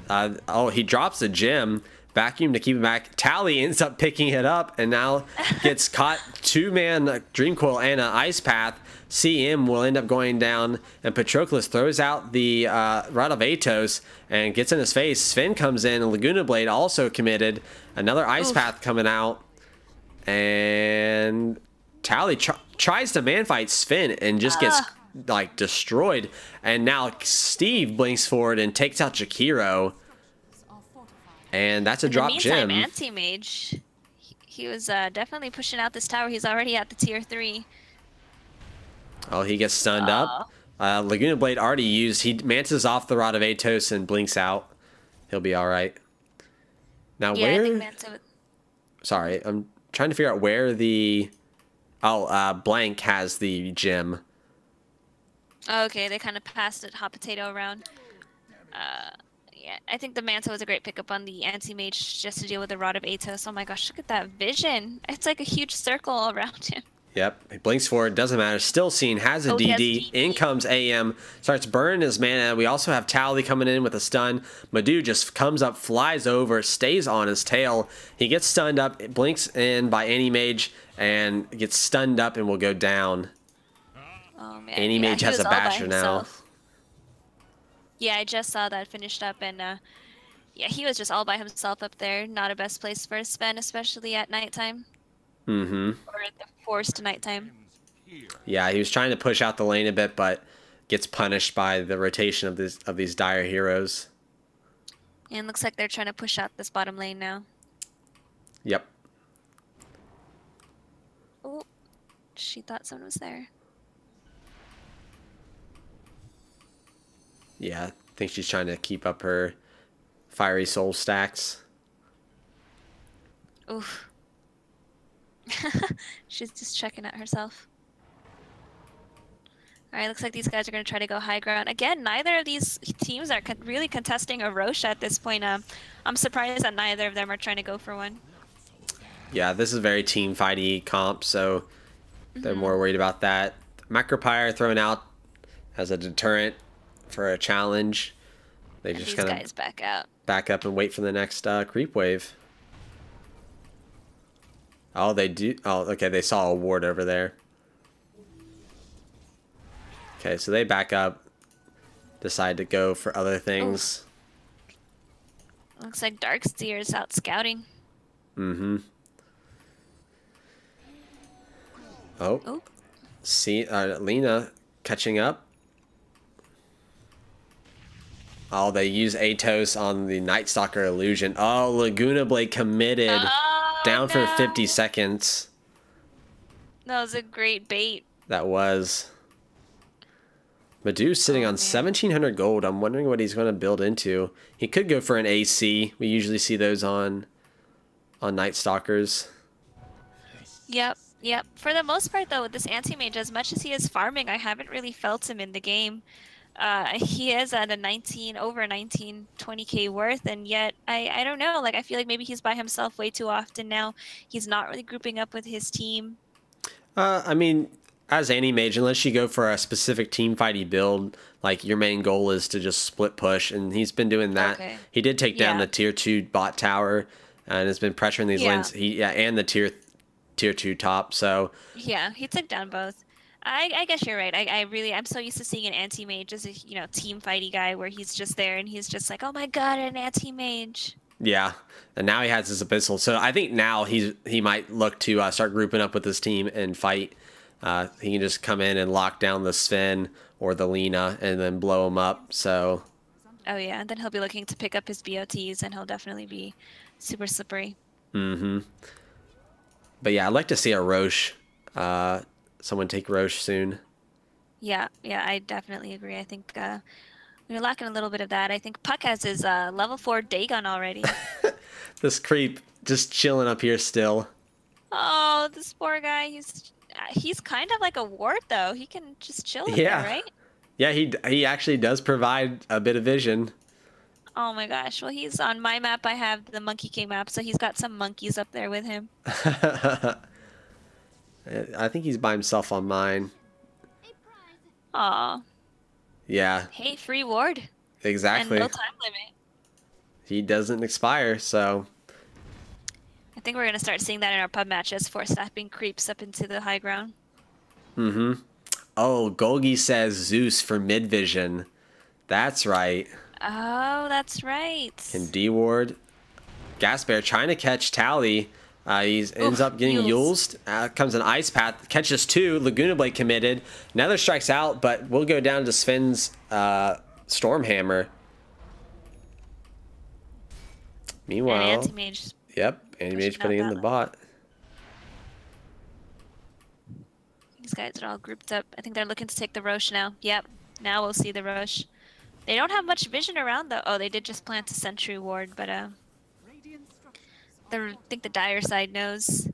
He drops a gem. Vacuum to keep it back. Tally ends up picking it up and now gets caught. 2-man Dream Coil and an Ice Path. CM will end up going down, and Patroclus throws out the Rod of Atos and gets in his face. Sven comes in, and Laguna Blade also committed. Another Ice Path coming out, and Tally tries to man-fight Sven and just gets like destroyed. And now Steve blinks forward and takes out Jakiro, and that's a drop gem. In the meantime, Anti-Mage, he was definitely pushing out this tower. He's already at the tier 3. Oh, he gets stunned up. Laguna Blade already used. He mantis off the Rod of Atos and blinks out. He'll be all right. Now yeah, where? I think Manta Sorry, I'm trying to figure out where the. Blank has the gem. Oh, okay, they kind of passed it hot potato around. Yeah, I think the Manta was a great pickup on the Anti-Mage just to deal with the Rod of Atos. Oh my gosh, look at that vision. It's like a huge circle all around him. Yep, he blinks forward, doesn't matter. Still seen, has a DD. In comes AM, starts burning his mana. We also have Tally coming in with a stun. Madu just comes up, flies over, stays on his tail. He gets stunned up, blinks in by Anti-Mage, and gets stunned up and will go down. Oh man, Anti-Mage has a basher now. Yeah, I just saw that finished up, and yeah, he was just all by himself up there. Not a best place for a Sven, especially at nighttime. Mm-hmm. Or the forced nighttime. Yeah, he was trying to push out the lane a bit, but gets punished by the rotation of these dire heroes. And looks like they're trying to push out this bottom lane now. Yep. Oh, she thought someone was there. Yeah, I think she's trying to keep up her fiery soul stacks. Oof. She's just checking out herself. Alright, looks like these guys are going to try to go high ground. Again, neither of these teams are really contesting a Rosh at this point. I'm surprised that neither of them are trying to go for one. Yeah, this is a very team fighty comp, so they're more worried about that. Macropyre thrown out as a deterrent for a challenge. They And just these kind of guys back out. back up and wait for the next creep wave. Oh, they do. Oh, okay. They saw a ward over there. Okay, so they back up, decide to go for other things. Looks like Darkseer's out scouting. Mm-hmm. Oh, Oh, see, Lina catching up. Oh, they use Atos on the Night Stalker illusion. Oh, Laguna Blade committed. Down for 50 seconds. that was a great bait. That was. Madu's sitting on 1,700 gold. I'm wondering what he's going to build into. He could go for an AC. We usually see those on Night Stalkers. Yep, yep. For the most part, though, with this anti-mage, as much as he is farming, I haven't really felt him in the game. He is at a over 20k worth, and yet I don't know. Like, I feel like maybe he's by himself way too often now. He's not really grouping up with his team. I mean, as anti-mage, unless you go for a specific team fighty build, like your main goal is to just split push, and he's been doing that. Okay. He did take down the tier 2 bot tower, and has been pressuring these lanes. And the tier 2 top. So yeah, he took down both. I guess you're right. I'm so used to seeing an anti-mage as a team fighty guy where he's just there and he's just like, oh my god, an anti-mage. yeah, and now he has his abyssal. So I think now he might look to start grouping up with his team and fight. He can just come in and lock down the Sven or the Lina and then blow him up. So. Oh yeah, and then he'll be looking to pick up his BOTs and he'll definitely be super slippery. Mm-hmm. But yeah, I'd like to see a Roche. Someone take Roche soon. Yeah, I definitely agree. I think we're lacking a little bit of that. I think Puck has his level 4 Dagon already. This creep just chilling up here still. Oh, this poor guy. He's kind of like a ward though. He can just chill in there, right? Yeah, he actually does provide a bit of vision. Oh my gosh. Well, he's on my map. I have the Monkey King map, so he's got some monkeys up there with him. I think he's by himself on mine. Aw. Yeah. Hey, free ward. Exactly. And no time limit. He doesn't expire, so. I think we're going to start seeing that in our pub matches for snapping creeps up into the high ground. Mm-hmm. Oh, Golgi says Zeus for mid vision. That's right. Oh, that's right. Can D-ward. Gasbear trying to catch Tally. He ends up getting Yulesed. Comes an Ice Path. Catches 2. Laguna Blade committed. Nether strikes out, but we'll go down to Sven's Stormhammer. Meanwhile. And Anti-Mage. Yep. Anti-Mage putting in the bot. These guys are all grouped up. I think they're looking to take the Roche now. Yep. Now we'll see the Roche. They don't have much vision around though. Oh, they did just plant a sentry ward, but I think the dire side knows.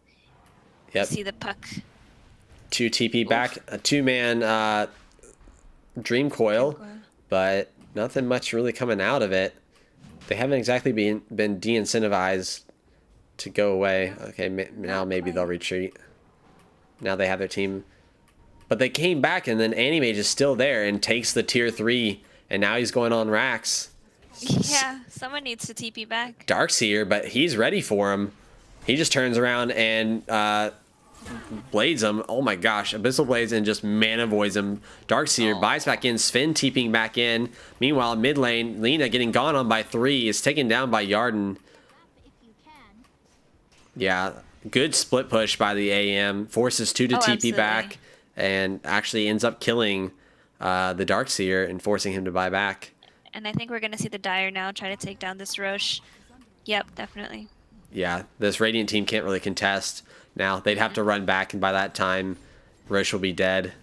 Yep. See the Puck. 2 TP back. A 2-man Dream Coil, but nothing much really coming out of it. They haven't exactly been de-incentivized to go away. Okay, now maybe they'll retreat. Now they have their team. But they came back, and then Anti-Mage is still there and takes the tier 3, and now he's going on Rax. Yeah, someone needs to TP back. Darkseer, but he's ready for him. He just turns around and blades him. Oh my gosh, Abyssal Blades and just mana voids him. Darkseer buys back in, Sven TPing back in. Meanwhile, mid lane, Lina getting gone on by 3 is taken down by Yarden. Yeah, good split push by the AM. Forces 2 to TP absolutely. back and actually ends up killing the Darkseer and forcing him to buy back. And I think we're going to see the Dire now try to take down this Roche. Yep, definitely. Yeah, this Radiant team can't really contest. Now, they'd have to run back, and by that time, Roche will be dead.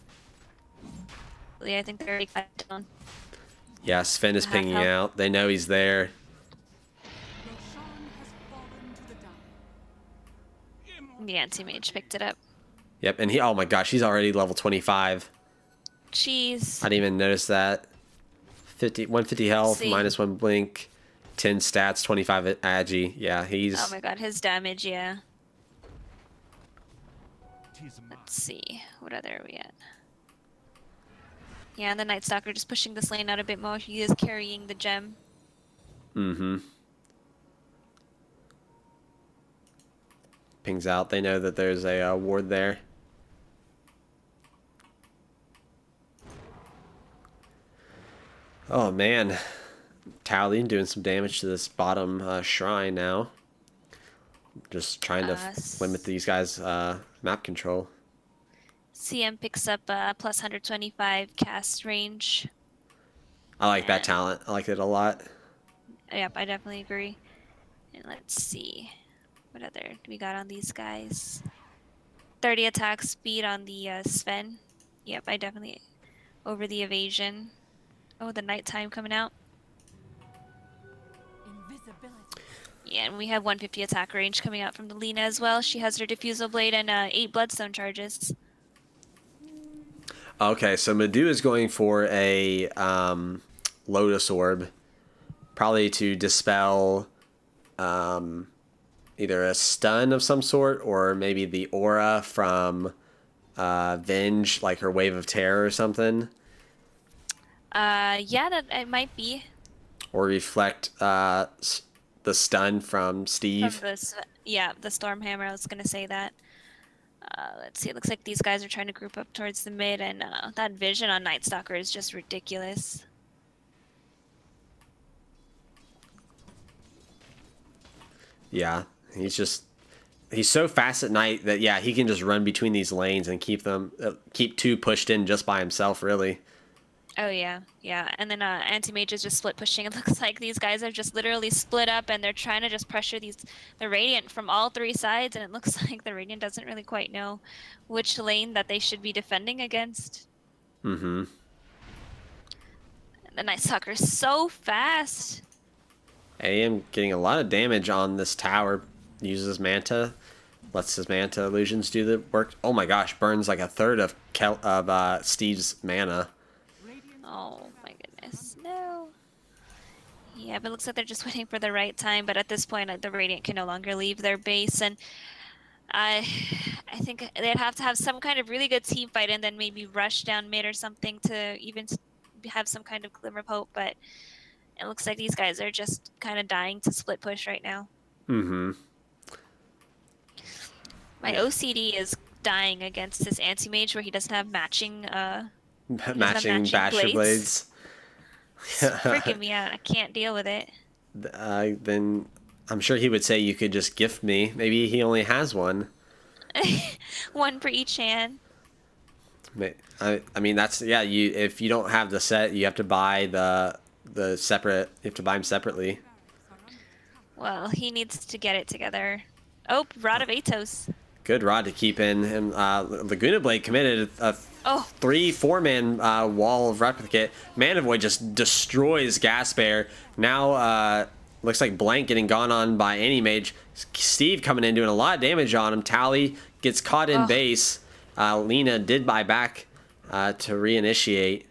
Yeah, I think they're already cut down. Yeah, Sven is pinging out. They know he's there. The Anti-Mage picked it up. Yep, and oh my gosh, he's already level 25. Jeez. I didn't even notice that. 150 health, minus 1 blink, 10 stats, 25 agi. Yeah, he's... Oh my god, his damage, yeah. Let's see. What other are we at? Yeah, and the Night Stalker just pushing this lane out a bit more. He is carrying the gem. Mm-hmm. Pings out. They know that there's a ward there. Oh man, Talon doing some damage to this bottom shrine now. Just trying to limit these guys' map control. CM picks up plus 125 cast range. I like that talent. I like it a lot. Yep, I definitely agree. And let's see. What other do we got on these guys? 30 attack speed on the Sven. Yep, I definitely... Over the evasion. Oh, the nighttime coming out. Invisibility. Yeah, and we have 150 attack range coming out from the Lina as well. She has her Diffusal Blade and 8 Bloodstone charges. Okay, so Madu is going for a Lotus Orb. Probably to dispel either a stun of some sort or maybe the aura from Venge, like her Wave of Terror or something. Yeah, that it might be. Or reflect the stun from Steve. From the Stormhammer, I was going to say that. Let's see, it looks like these guys are trying to group up towards the mid, and that vision on Night Stalker is just ridiculous. Yeah, he's so fast at night that, yeah, he can just run between these lanes and keep two pushed in just by himself, really. Oh yeah, yeah. And then Anti-Mage is just split pushing. It looks like these guys are just literally split up and they're trying to just pressure the Radiant from all 3 sides, and it looks like the Radiant doesn't really quite know which lane that they should be defending against. Mm-hmm. The Night Stalker is so fast. AM getting a lot of damage on this tower. Uses Manta. Lets his Manta illusions do the work. Oh my gosh, burns like a third of Steve's mana. Oh my goodness, no. Yeah, but it looks like they're just waiting for the right time, but at this point the Radiant can no longer leave their base, and I think they'd have to have some kind of really good team fight and then maybe rush down mid or something to even have some kind of glimmer of hope, but it looks like these guys are just kind of dying to split push right now. Mm-hmm. My OCD is dying against this Anti-Mage where he doesn't have matching matching Basher blades. It's freaking me out. I can't deal with it. Then I'm sure he would say you could just gift me. Maybe he only has one. One for each hand. I mean, that's, yeah, if you don't have the set, you have to buy the separate, you have to buy them separately. Well, he needs to get it together. Oh, Rod of Atos. Good rod to keep in him. Laguna Blade committed a 3-4 man wall of replicate. Mana Void just destroys Gas Bear. Now looks like Blank getting gone on by Anti-Mage. Steve coming in doing a lot of damage on him. Tally gets caught in base. Lina did buy back to reinitiate.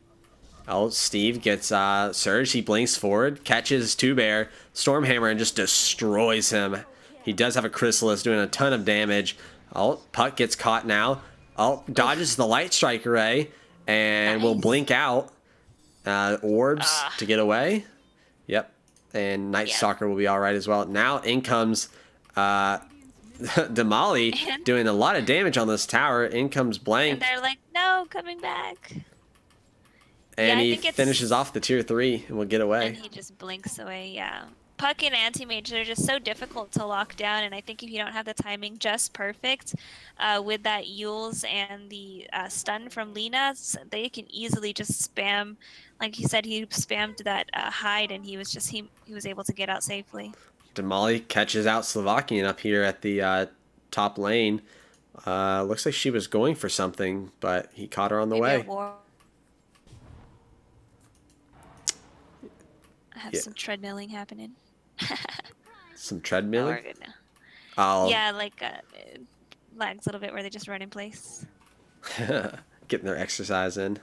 Oh, Steve gets Surge. He blinks forward, catches Two Bear, Stormhammer, and just destroys him. He does have a Chrysalis doing a ton of damage. Oh, Puck gets caught now. Oh, dodges the Light Strike Array and will blink out. Orbs to get away. Yep. And Night Stalker will be all right as well. Now in comes Damali doing a lot of damage on this tower. In comes Blank. And they're like, no, coming back. And he finishes off the tier 3 and will get away. And he just blinks away, yeah. Puck and Anti-Mage, they're just so difficult to lock down, and I think if you don't have the timing just perfect with that Yules and the stun from Lina, they can easily just spam. Like he said, he spammed that hide, and he was able to get out safely. Damali catches out Slovakian up here at the top lane. Looks like she was going for something, but he caught her on the way. I have some treadmilling happening. Some treadmilling? Oh, we're good now. Yeah, like lags a little bit where they just run in place. Getting their exercise in.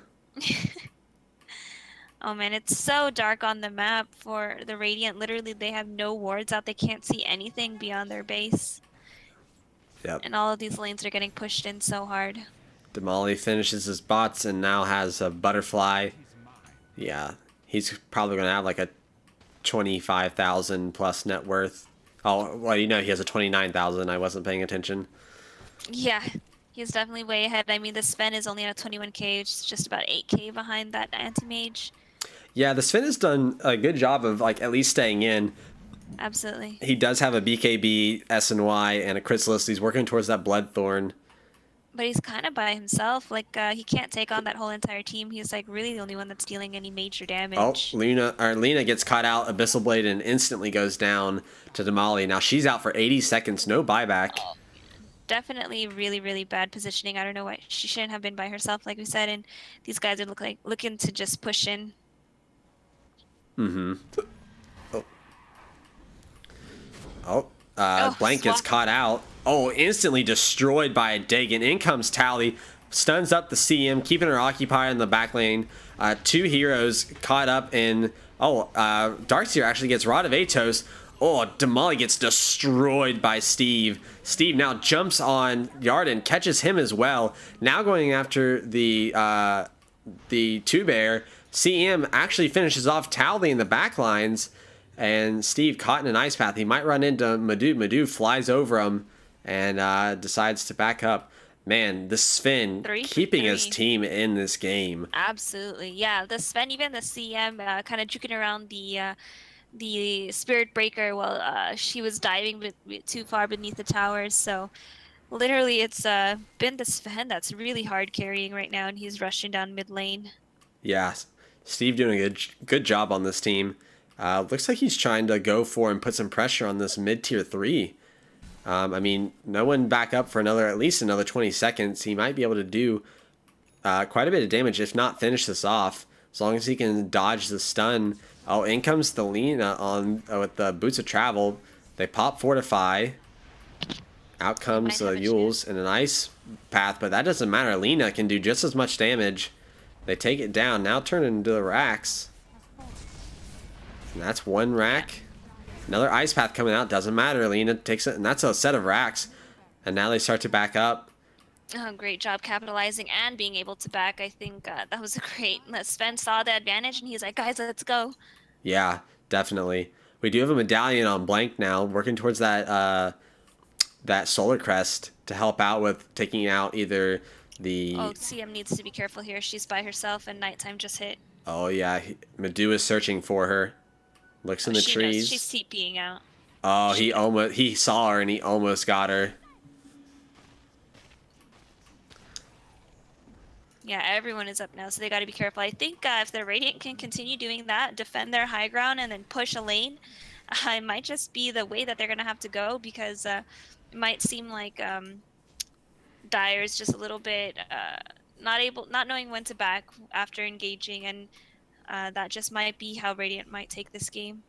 Oh man, it's so dark on the map for the Radiant. Literally, they have no wards out. They can't see anything beyond their base. Yep. And all of these lanes are getting pushed in so hard. Damali finishes his bots and now has a butterfly. Yeah, he's probably going to have like a 25,000 plus net worth. Oh, well, you know, he has a 29,000. I wasn't paying attention. Yeah, he's definitely way ahead. I mean, the Sven is only at 21k, which is just about 8k behind that anti-mage. Yeah, the Sven has done a good job of like at least staying in. Absolutely. He does have a BKB, SNY, and a Chrysalis. He's working towards that Bloodthorn. But he's kind of by himself. Like, he can't take on that whole entire team. He's like really the only one that's dealing any major damage. Oh, Lena gets caught out. Abyssal Blade and instantly goes down to Damali. Now she's out for 80 seconds. No buyback. Oh, definitely really, really bad positioning. I don't know why she shouldn't have been by herself, like we said. And these guys are looking to just push in. Mm-hmm. Blank gets caught out. Oh, instantly destroyed by a Dagon. In comes Tally. Stuns up the CM, keeping her occupied in the back lane. Two heroes caught up in... Oh, Darkseer actually gets Rod of Atos. Oh, Damali gets destroyed by Steve. Steve now jumps on Yarden, catches him as well. Now going after the two-bear. CM actually finishes off Tally in the back lines. And Steve caught in an ice path. He might run into Madhu. Madhu flies over him and decides to back up. Man, the Sven keeping his team in this game. Absolutely. Yeah, the Sven, even the CM, kind of juking around the Spirit Breaker while she was diving too far beneath the towers. So literally it's been the Sven that's really hard carrying right now, and he's rushing down mid lane. Yeah, Steve doing a good job on this team. Looks like he's trying to go for and put some pressure on this mid-tier 3. I mean, no one back up for at least another 20 seconds. He might be able to do quite a bit of damage, if not finish this off, as long as he can dodge the stun. Oh, in comes the Lena on with the Boots of Travel. They pop Fortify. Out comes Yules in an ice path, but that doesn't matter. Lena can do just as much damage. They take it down. Now turn it into the racks. And that's one rack. Another ice path coming out. Doesn't matter. Lena takes it, and that's a set of racks. And now they start to back up. Oh, great job capitalizing and being able to back. I think that was a great. Sven saw the advantage, and he's like, guys, let's go. Yeah, definitely. We do have a medallion on Blank now, working towards that that Solar Crest to help out with taking out either the... Oh, CM needs to be careful here. She's by herself, and nighttime just hit. Oh, yeah. Madhu is searching for her. Looks in the trees. She's TPing out. Oh, he saw her and he almost got her. Yeah, everyone is up now, so they got to be careful. I think if the Radiant can continue doing that, defend their high ground and then push a lane, it might just be the way that they're gonna have to go, because it might seem like Dire's just a little bit not knowing when to back after engaging, and that just might be how Radiant might take this game.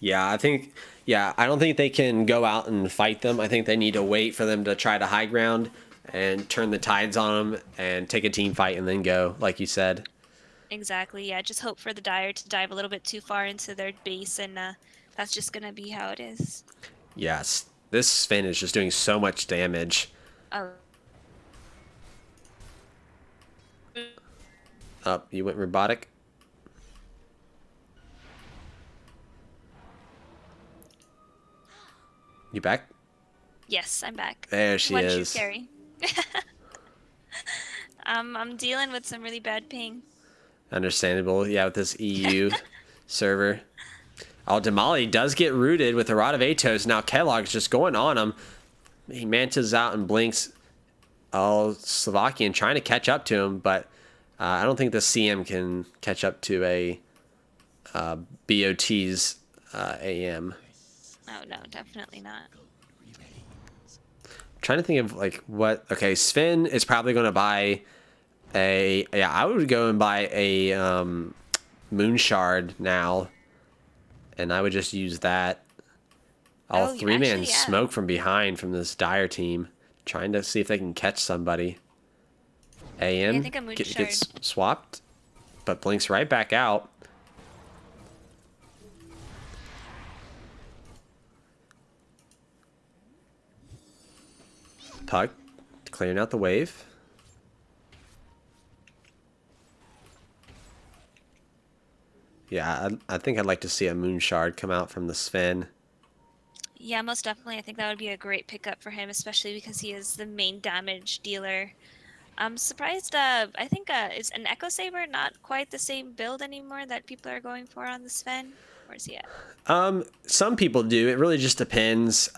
Yeah, I don't think they can go out and fight them. I think they need to wait for them to try to high ground and turn the tides on them and take a team fight and then go, like you said. Exactly, yeah. Just hope for the Dire to dive a little bit too far into their base, and that's just going to be how it is. Yes, this Sven is just doing so much damage. Oh. Up, you went robotic. You back? Yes, I'm back. There she is. Carry. I'm dealing with some really bad ping. Understandable, yeah, with this EU server. Oh, Damali does get rooted with a Rod of Atos. Now Kellogg's just going on him. He mantas out and blinks. Oh, Slovakian trying to catch up to him, but I don't think the CM can catch up to a BOT's AM. Oh, no, definitely not. I'm trying to think of like what... Okay, Sven is probably going to buy a... Yeah, I would go and buy a Moon Shard now, and I would just use that. Oh, three-man smoke from behind from this Dire team, trying to see if they can catch somebody. AM gets swapped, but blinks right back out. Puck clearing out the wave. Yeah, I think I'd like to see a Moon Shard come out from the Sven. Yeah, most definitely. I think that would be a great pickup for him, especially because he is the main damage dealer. I'm surprised, I think, is an Echo Saber not quite the same build anymore that people are going for on the Sven? Where's he at? Some people do. It really just depends.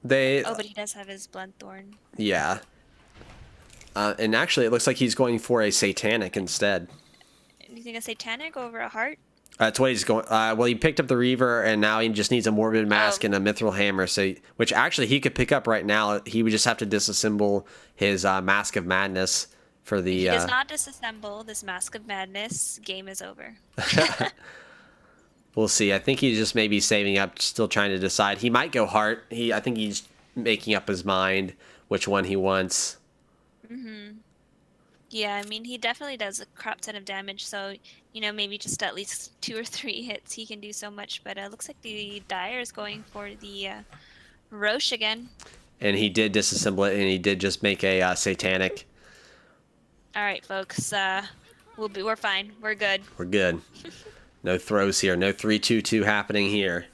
They. Oh, but he does have his Blunt Thorn. Yeah. And actually, it looks like he's going for a Satanic instead. Do you think a Satanic over a Heart? That's what he's going. Well, he picked up the Reaver, and now he just needs a Morbid Mask and a Mithril Hammer. So, which actually he could pick up right now. He would just have to disassemble his Mask of Madness for the. He does not disassemble this Mask of Madness. Game is over. We'll see. I think he's just maybe saving up, still trying to decide. He might go Heart. I think he's making up his mind which one he wants. Yeah, I mean, he definitely does a crap ton of damage, so, you know, maybe just at least 2 or 3 hits he can do so much, but it looks like the Dire is going for the Roche again. And he did disassemble it, and he did just make a Satanic. All right, folks, we're fine. We're good. We're good. No throws here. No 3-2-2 happening here.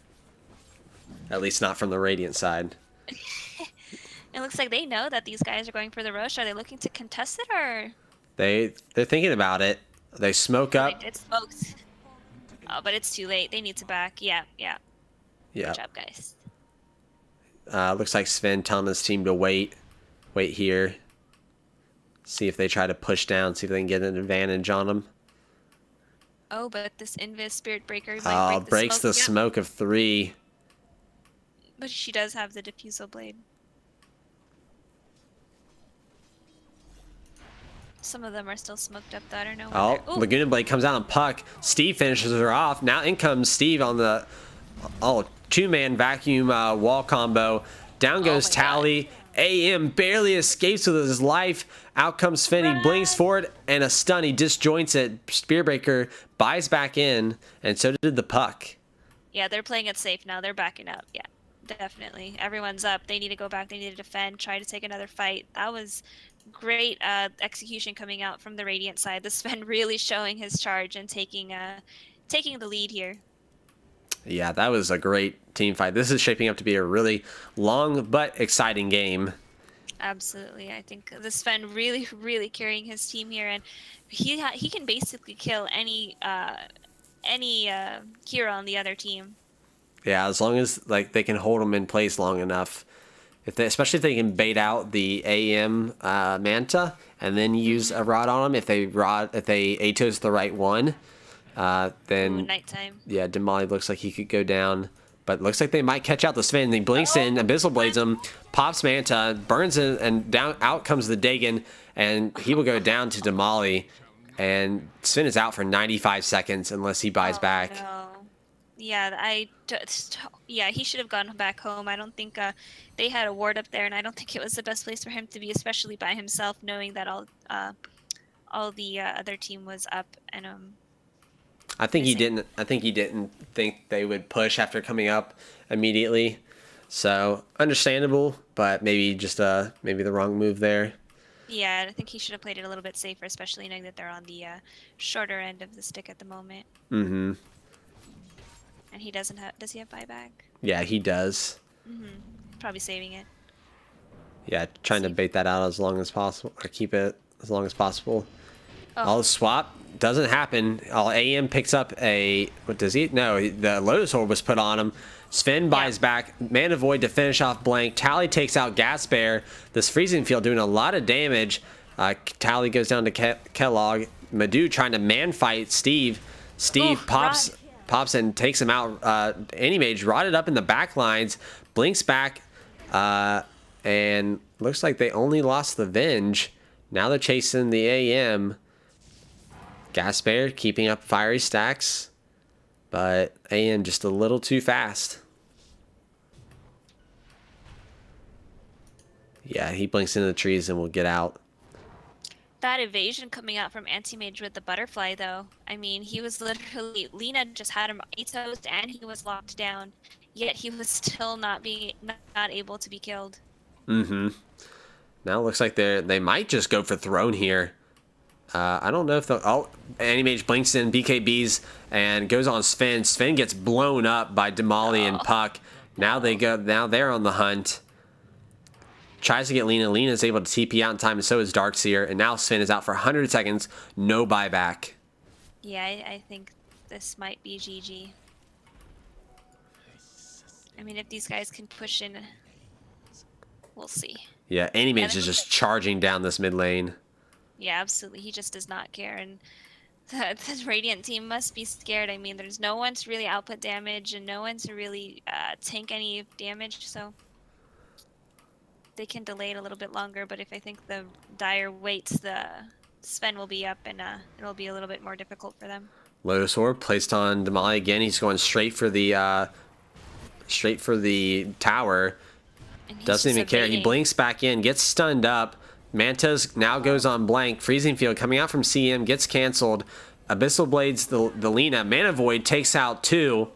At least not from the Radiant side. It looks like they know that these guys are going for the Roche. Are they looking to contest it, or...? They're thinking about it. They smoke up. It's smoked. Oh, but it's too late. They need to back. Yeah. Good job, guys. Looks like Sven telling his team to wait here. See if they try to push down. See if they can get an advantage on them. Oh, but this Invis Spirit Breaker might breaks the smoke of 3. But she does have the Diffusal Blade. Some of them are still smoked up, though. I don't know. Oh, Laguna Blade comes out on Puck. Steve finishes her off. Now in comes Steve on the 2-man vacuum wall combo. Down goes Tally. God. AM barely escapes with his life. Out comes Sven. He blinks forward and a stun. He disjoints it. Spearbreaker buys back in, and so did the Puck. Yeah, they're playing it safe now. They're backing up. Yeah, definitely. Everyone's up. They need to go back. They need to defend. Try to take another fight. That was great execution coming out from the Radiant side. The Sven really showing his charge and taking the lead here. Yeah, that was a great team fight. This is shaping up to be a really long but exciting game. Absolutely. I think the Sven really carrying his team here, and he can basically kill any hero on the other team. Yeah, as long as they can hold him in place long enough. Especially if they can bait out the AM Manta and then use a rod on him. If they Atos the right one, then nighttime. Yeah, Demali looks like he could go down, but looks like they might catch out the Sven. He blinks in, Abyssal Blades him, pops Manta, burns in, and out comes the Dagon, and he will go down to Demali, and Sven is out for 95 seconds unless he buys back. No. Yeah, he should have gone back home. I don't think they had a ward up there, and I don't think it was the best place for him to be, especially by himself, knowing that all the other team was up and I think he didn't. I think he didn't think they would push after coming up immediately. So understandable, but maybe just maybe the wrong move there. Yeah, I think he should have played it a little bit safer, especially knowing that they're on the shorter end of the stick at the moment. Mm-hmm. And he doesn't have. Does he have buyback? Yeah, he does. Probably saving it. Yeah, trying to bait that out as long as possible, or keep it as long as possible. Oh, swap doesn't happen. AM picks up a. What does he? No, the Lotus Orb was put on him. Sven buys back. Mana Void to finish off Blank. Tally takes out Gas Bear. This Freezing Field doing a lot of damage. Tally goes down to Kellogg. Madu trying to man fight Steve. Steve pops and takes him out. Animage rotted up in the back lines. Blinks back. And looks like they only lost the Venge. Now they're chasing the AM. Gas Bear keeping up fiery stacks. But AM just a little too fast. Yeah, he blinks into the trees and will get out. That evasion coming out from Anti-Mage with the butterfly, though. I mean, he was literally... Lina just had him Atos and he was locked down. Yet he was still not able to be killed. Mm-hmm. Now it looks like they might just go for Throne here. I don't know if the Animage blinks in BKBs and goes on Sven. Sven gets blown up by Damali and Puck. Now they're on the hunt. Tries to get Lina. Lina is able to TP out in time, and so is Darkseer. And now Sven is out for 100 seconds. No buyback. Yeah, I think this might be GG. I mean, if these guys can push in, we'll see. Yeah, Animage is just charging down this mid lane. Yeah, absolutely. He just does not care. And the Radiant team must be scared. I mean, there's no one to really output damage and no one to really tank any damage. So they can delay it a little bit longer. But if I think the Dire waits, the Sven will be up and it'll be a little bit more difficult for them. Lotus Orb placed on Damali again. He's going straight for the tower. Doesn't even care. He blinks back in, gets stunned up. Mantas now goes on blank. Freezing Field coming out from CM gets canceled. Abyssal Blades the Lina. Mana Void takes out 2.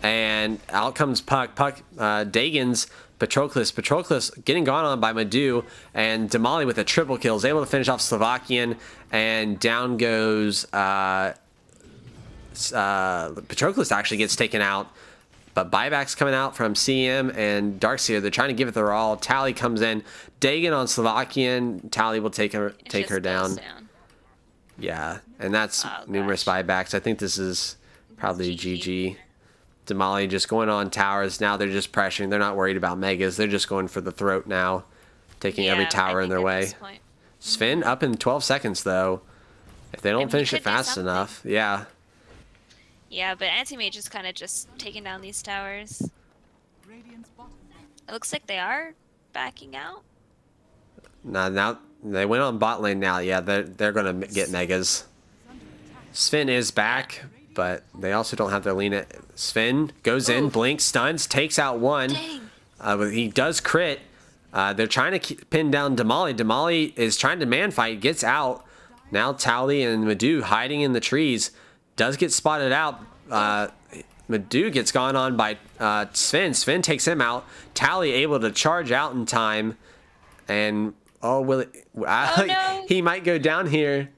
And out comes Puck. Dagon's Patroclus. Patroclus getting gone on by Madu. And Damali with a triple kill is able to finish off Slovakian. And down goes Patroclus actually gets taken out. But buybacks coming out from CM and Darkseer. They're trying to give it their all. Tally comes in. Dagon on Slovakian. Tally will take her down. Yeah, and that's numerous buybacks. I think this is probably GG. Damali just going on towers. Now they're just pressuring. They're not worried about megas. They're just going for the throat now. Taking every tower in their way. Sven up in 12 seconds, though. If they don't finish it fast enough. Yeah. Yeah, but Anti-Mage is kind of just taking down these towers. It looks like they are backing out. Now they went on bot lane now. Yeah, they're going to get megas. Sven is back, but they also don't have their Lina. Sven goes in, blinks, stuns, takes out 1. He does crit. They're trying to pin down Damali. Damali is trying to man fight, gets out. Now Tally and Madu hiding in the trees. Does get spotted out. Madu gets gone on by Sven. Sven takes him out. Tally able to charge out in time. And, will it? No. He might go down here.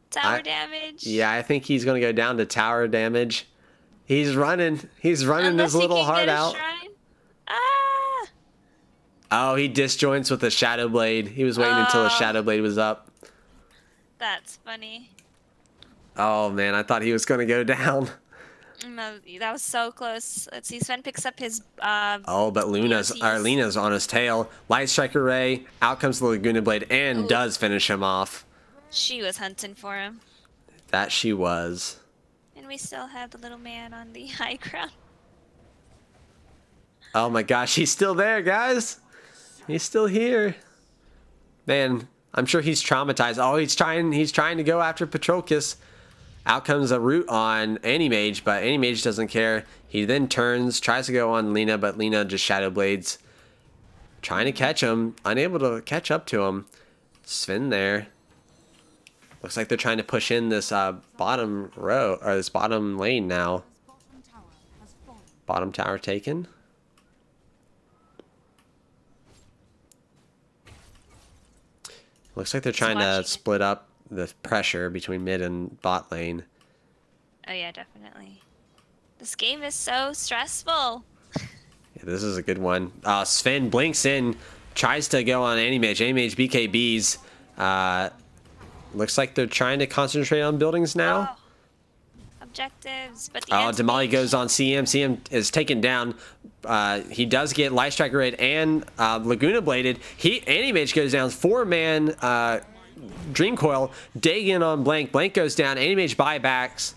Tower damage. Yeah, I think he's going to go down to tower damage. He's running. He's running his little heart out. Ah! Oh, he disjoints with a Shadow Blade. He was waiting until the Shadow Blade was up. That's funny. Oh, man, I thought he was going to go down. No, that was so close. Let's see, Sven picks up his... but Lina's on his tail. Light Striker Ray, out comes the Laguna Blade, and does finish him off. She was hunting for him. That she was. And we still have the little man on the high ground. Oh my gosh, he's still there, guys. He's still here. Man, I'm sure he's traumatized. Oh, he's trying to go after Patroclus. Out comes a root on Animage, but Animage doesn't care. He then turns, tries to go on Lina, but Lina just Shadow Blades. Trying to catch him, unable to catch up to him. Sven there. Looks like they're trying to push in this bottom row, or this bottom lane now. Bottom tower taken. Looks like they're trying to split up the pressure between mid and bot lane. Oh yeah, definitely. This game is so stressful. Yeah, this is a good one. Sven blinks in, tries to go on Animage. Animage BKBs. Looks like they're trying to concentrate on buildings now. Objectives, but Damali goes on CM. CM is taken down. He does get Light Striker Raid and Laguna Bladed. Animage goes down. 4-man Dream Coil. Dagon on Blank. Blank goes down. Animage buybacks.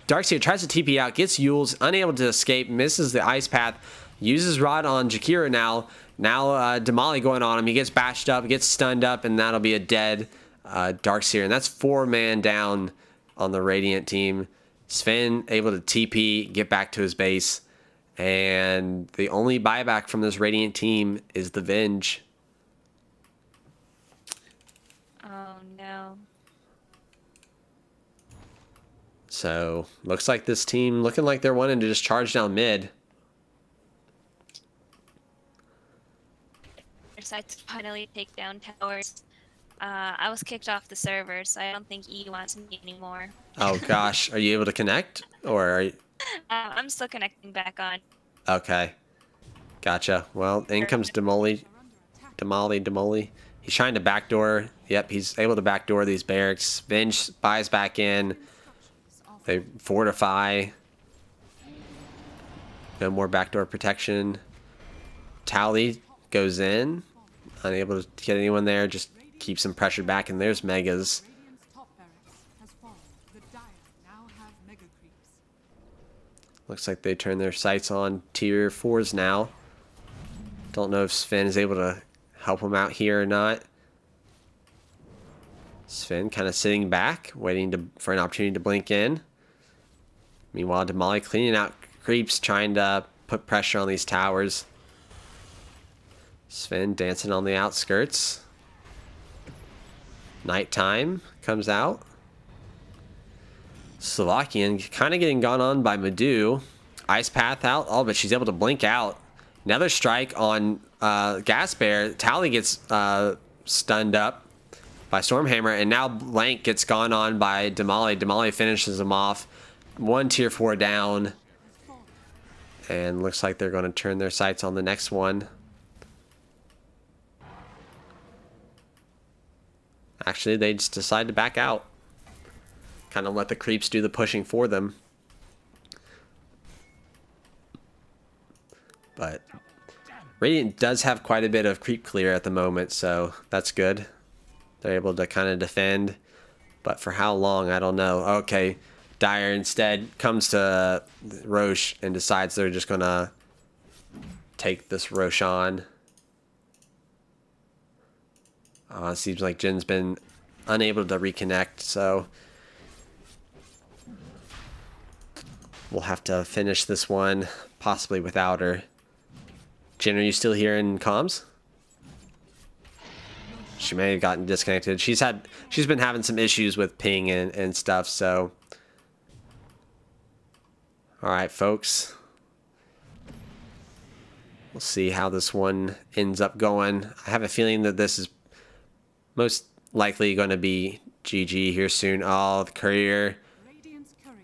Darkseer tries to TP out. Gets Yules. Unable to escape. Misses the Ice Path. Uses Rod on Jakira now. Now Damali going on him. He gets bashed up. Gets stunned up. And that'll be a dead Darkseer. And that's 4-man down on the Radiant team. Sven able to TP, get back to his base, and the only buyback from this Radiant team is the Venge. Oh no. So looks like this team looking like they're wanting to just charge down mid. Decide to finally take down towers. I was kicked off the server, so I don't think E wants me anymore. Oh gosh, are you able to connect, or are you... I'm still connecting back on. Okay, gotcha. Well, in comes Demoli. He's trying to backdoor. Yep, he's able to backdoor these barracks. Vinge buys back in. They fortify. No more backdoor protection. Tally goes in. Unable to get anyone there. Just keeps him pressured back. And there's Megas. Looks like they turn their sights on tier 4s now. Don't know if Sven is able to help him out here or not. Sven kind of sitting back, waiting for an opportunity to blink in. Meanwhile, Damali cleaning out creeps, trying to put pressure on these towers. Sven dancing on the outskirts. Nighttime comes out. Slovakian kind of getting gone on by Madu. Ice Path out. Oh, but she's able to blink out. Another strike on Gas Bear. Tally gets stunned up by Stormhammer, and now Blank gets gone on by Damali. Damali finishes him off. One tier 4 down. And looks like they're going to turn their sights on the next one. Actually, they just decide to back out. Kind of let the creeps do the pushing for them. But Radiant does have quite a bit of creep clear at the moment, so that's good. They're able to kind of defend. But for how long, I don't know. Okay, Dire instead comes to Roche and decides they're just going to take this Roche on. It seems like Jin's been unable to reconnect, so we'll have to finish this one, possibly without her. Jin, are you still here in comms? She may have gotten disconnected. She's been having some issues with ping and stuff, so. Alright, folks. We'll see how this one ends up going. I have a feeling that this is most likely going to be GG here soon. Oh, the courier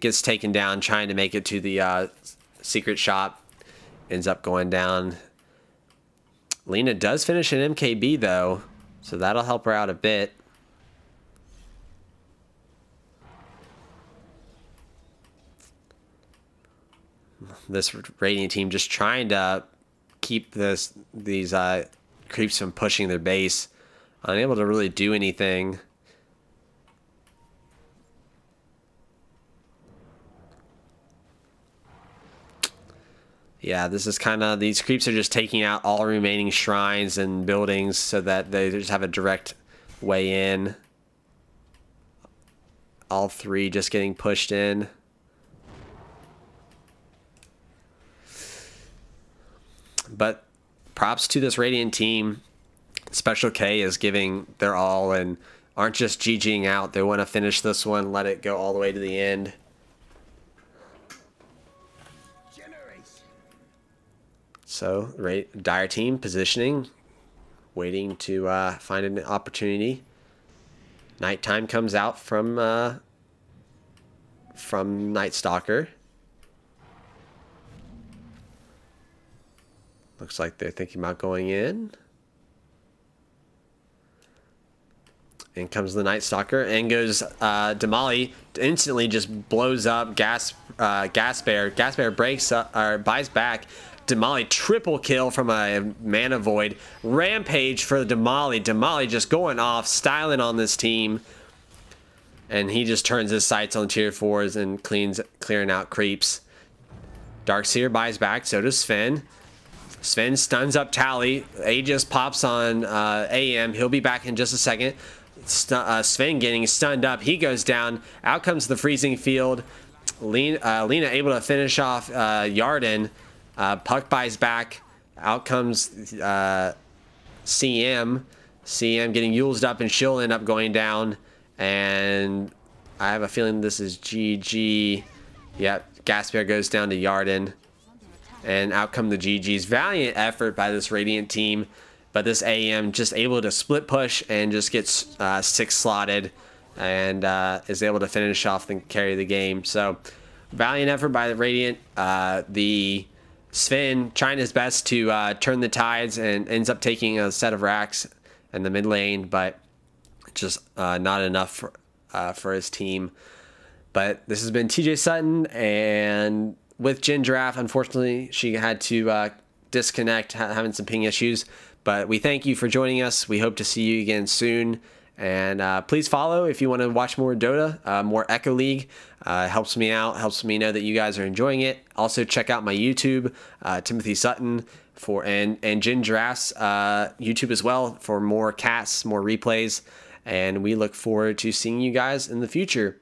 gets taken down trying to make it to the secret shop. Ends up going down. Lena does finish an MKB though, so that'll help her out a bit. This Radiant team just trying to keep these creeps from pushing their base. Unable to really do anything. Yeah, this is kind of, these creeps are just taking out all remaining shrines and buildings so that they just have a direct way in. All three just getting pushed in. But props to this Radiant team. Special K is giving their all and aren't just GGing out. They want to finish this one, let it go all the way to the end. So, Dire team positioning, waiting to find an opportunity. Nighttime comes out from Night Stalker. Looks like they're thinking about going in. In comes the Night Stalker, and goes Damali instantly just blows up Gas Bear. Gas Bear breaks up, or buys back. Damali triple kill from a Mana Void. Rampage for Damali. Damali just going off, styling on this team. And he just turns his sights on tier 4s and clearing out creeps. Darkseer buys back, so does Sven. Sven stuns up Tally. Aegis pops on AM. He'll be back in just a second. Sven getting stunned up. He goes down. Out comes the freezing field. Lena able to finish off Yarden. Puck buys back. Out comes CM. CM getting used up, and she'll end up going down. And I have a feeling this is GG. Yep, Gas Bear goes down to Yarden. And out come the GGs. Valiant effort by this Radiant team. but this AEM just able to split push and just gets 6 slotted and is able to finish off and carry the game. So valiant effort by the Radiant. The Sven trying his best to turn the tides and ends up taking a set of racks in the mid lane, but just not enough for his team. But this has been TJ Sutton, and with Jin Giraffe, unfortunately, she had to disconnect, having some ping issues. But we thank you for joining us. We hope to see you again soon. And please follow if you want to watch more Dota, more Echo League. Helps me out, helps me know that you guys are enjoying it. Also check out my YouTube, Timothy Sutton, and Jin Giraffe's YouTube as well for more casts, more replays. And we look forward to seeing you guys in the future.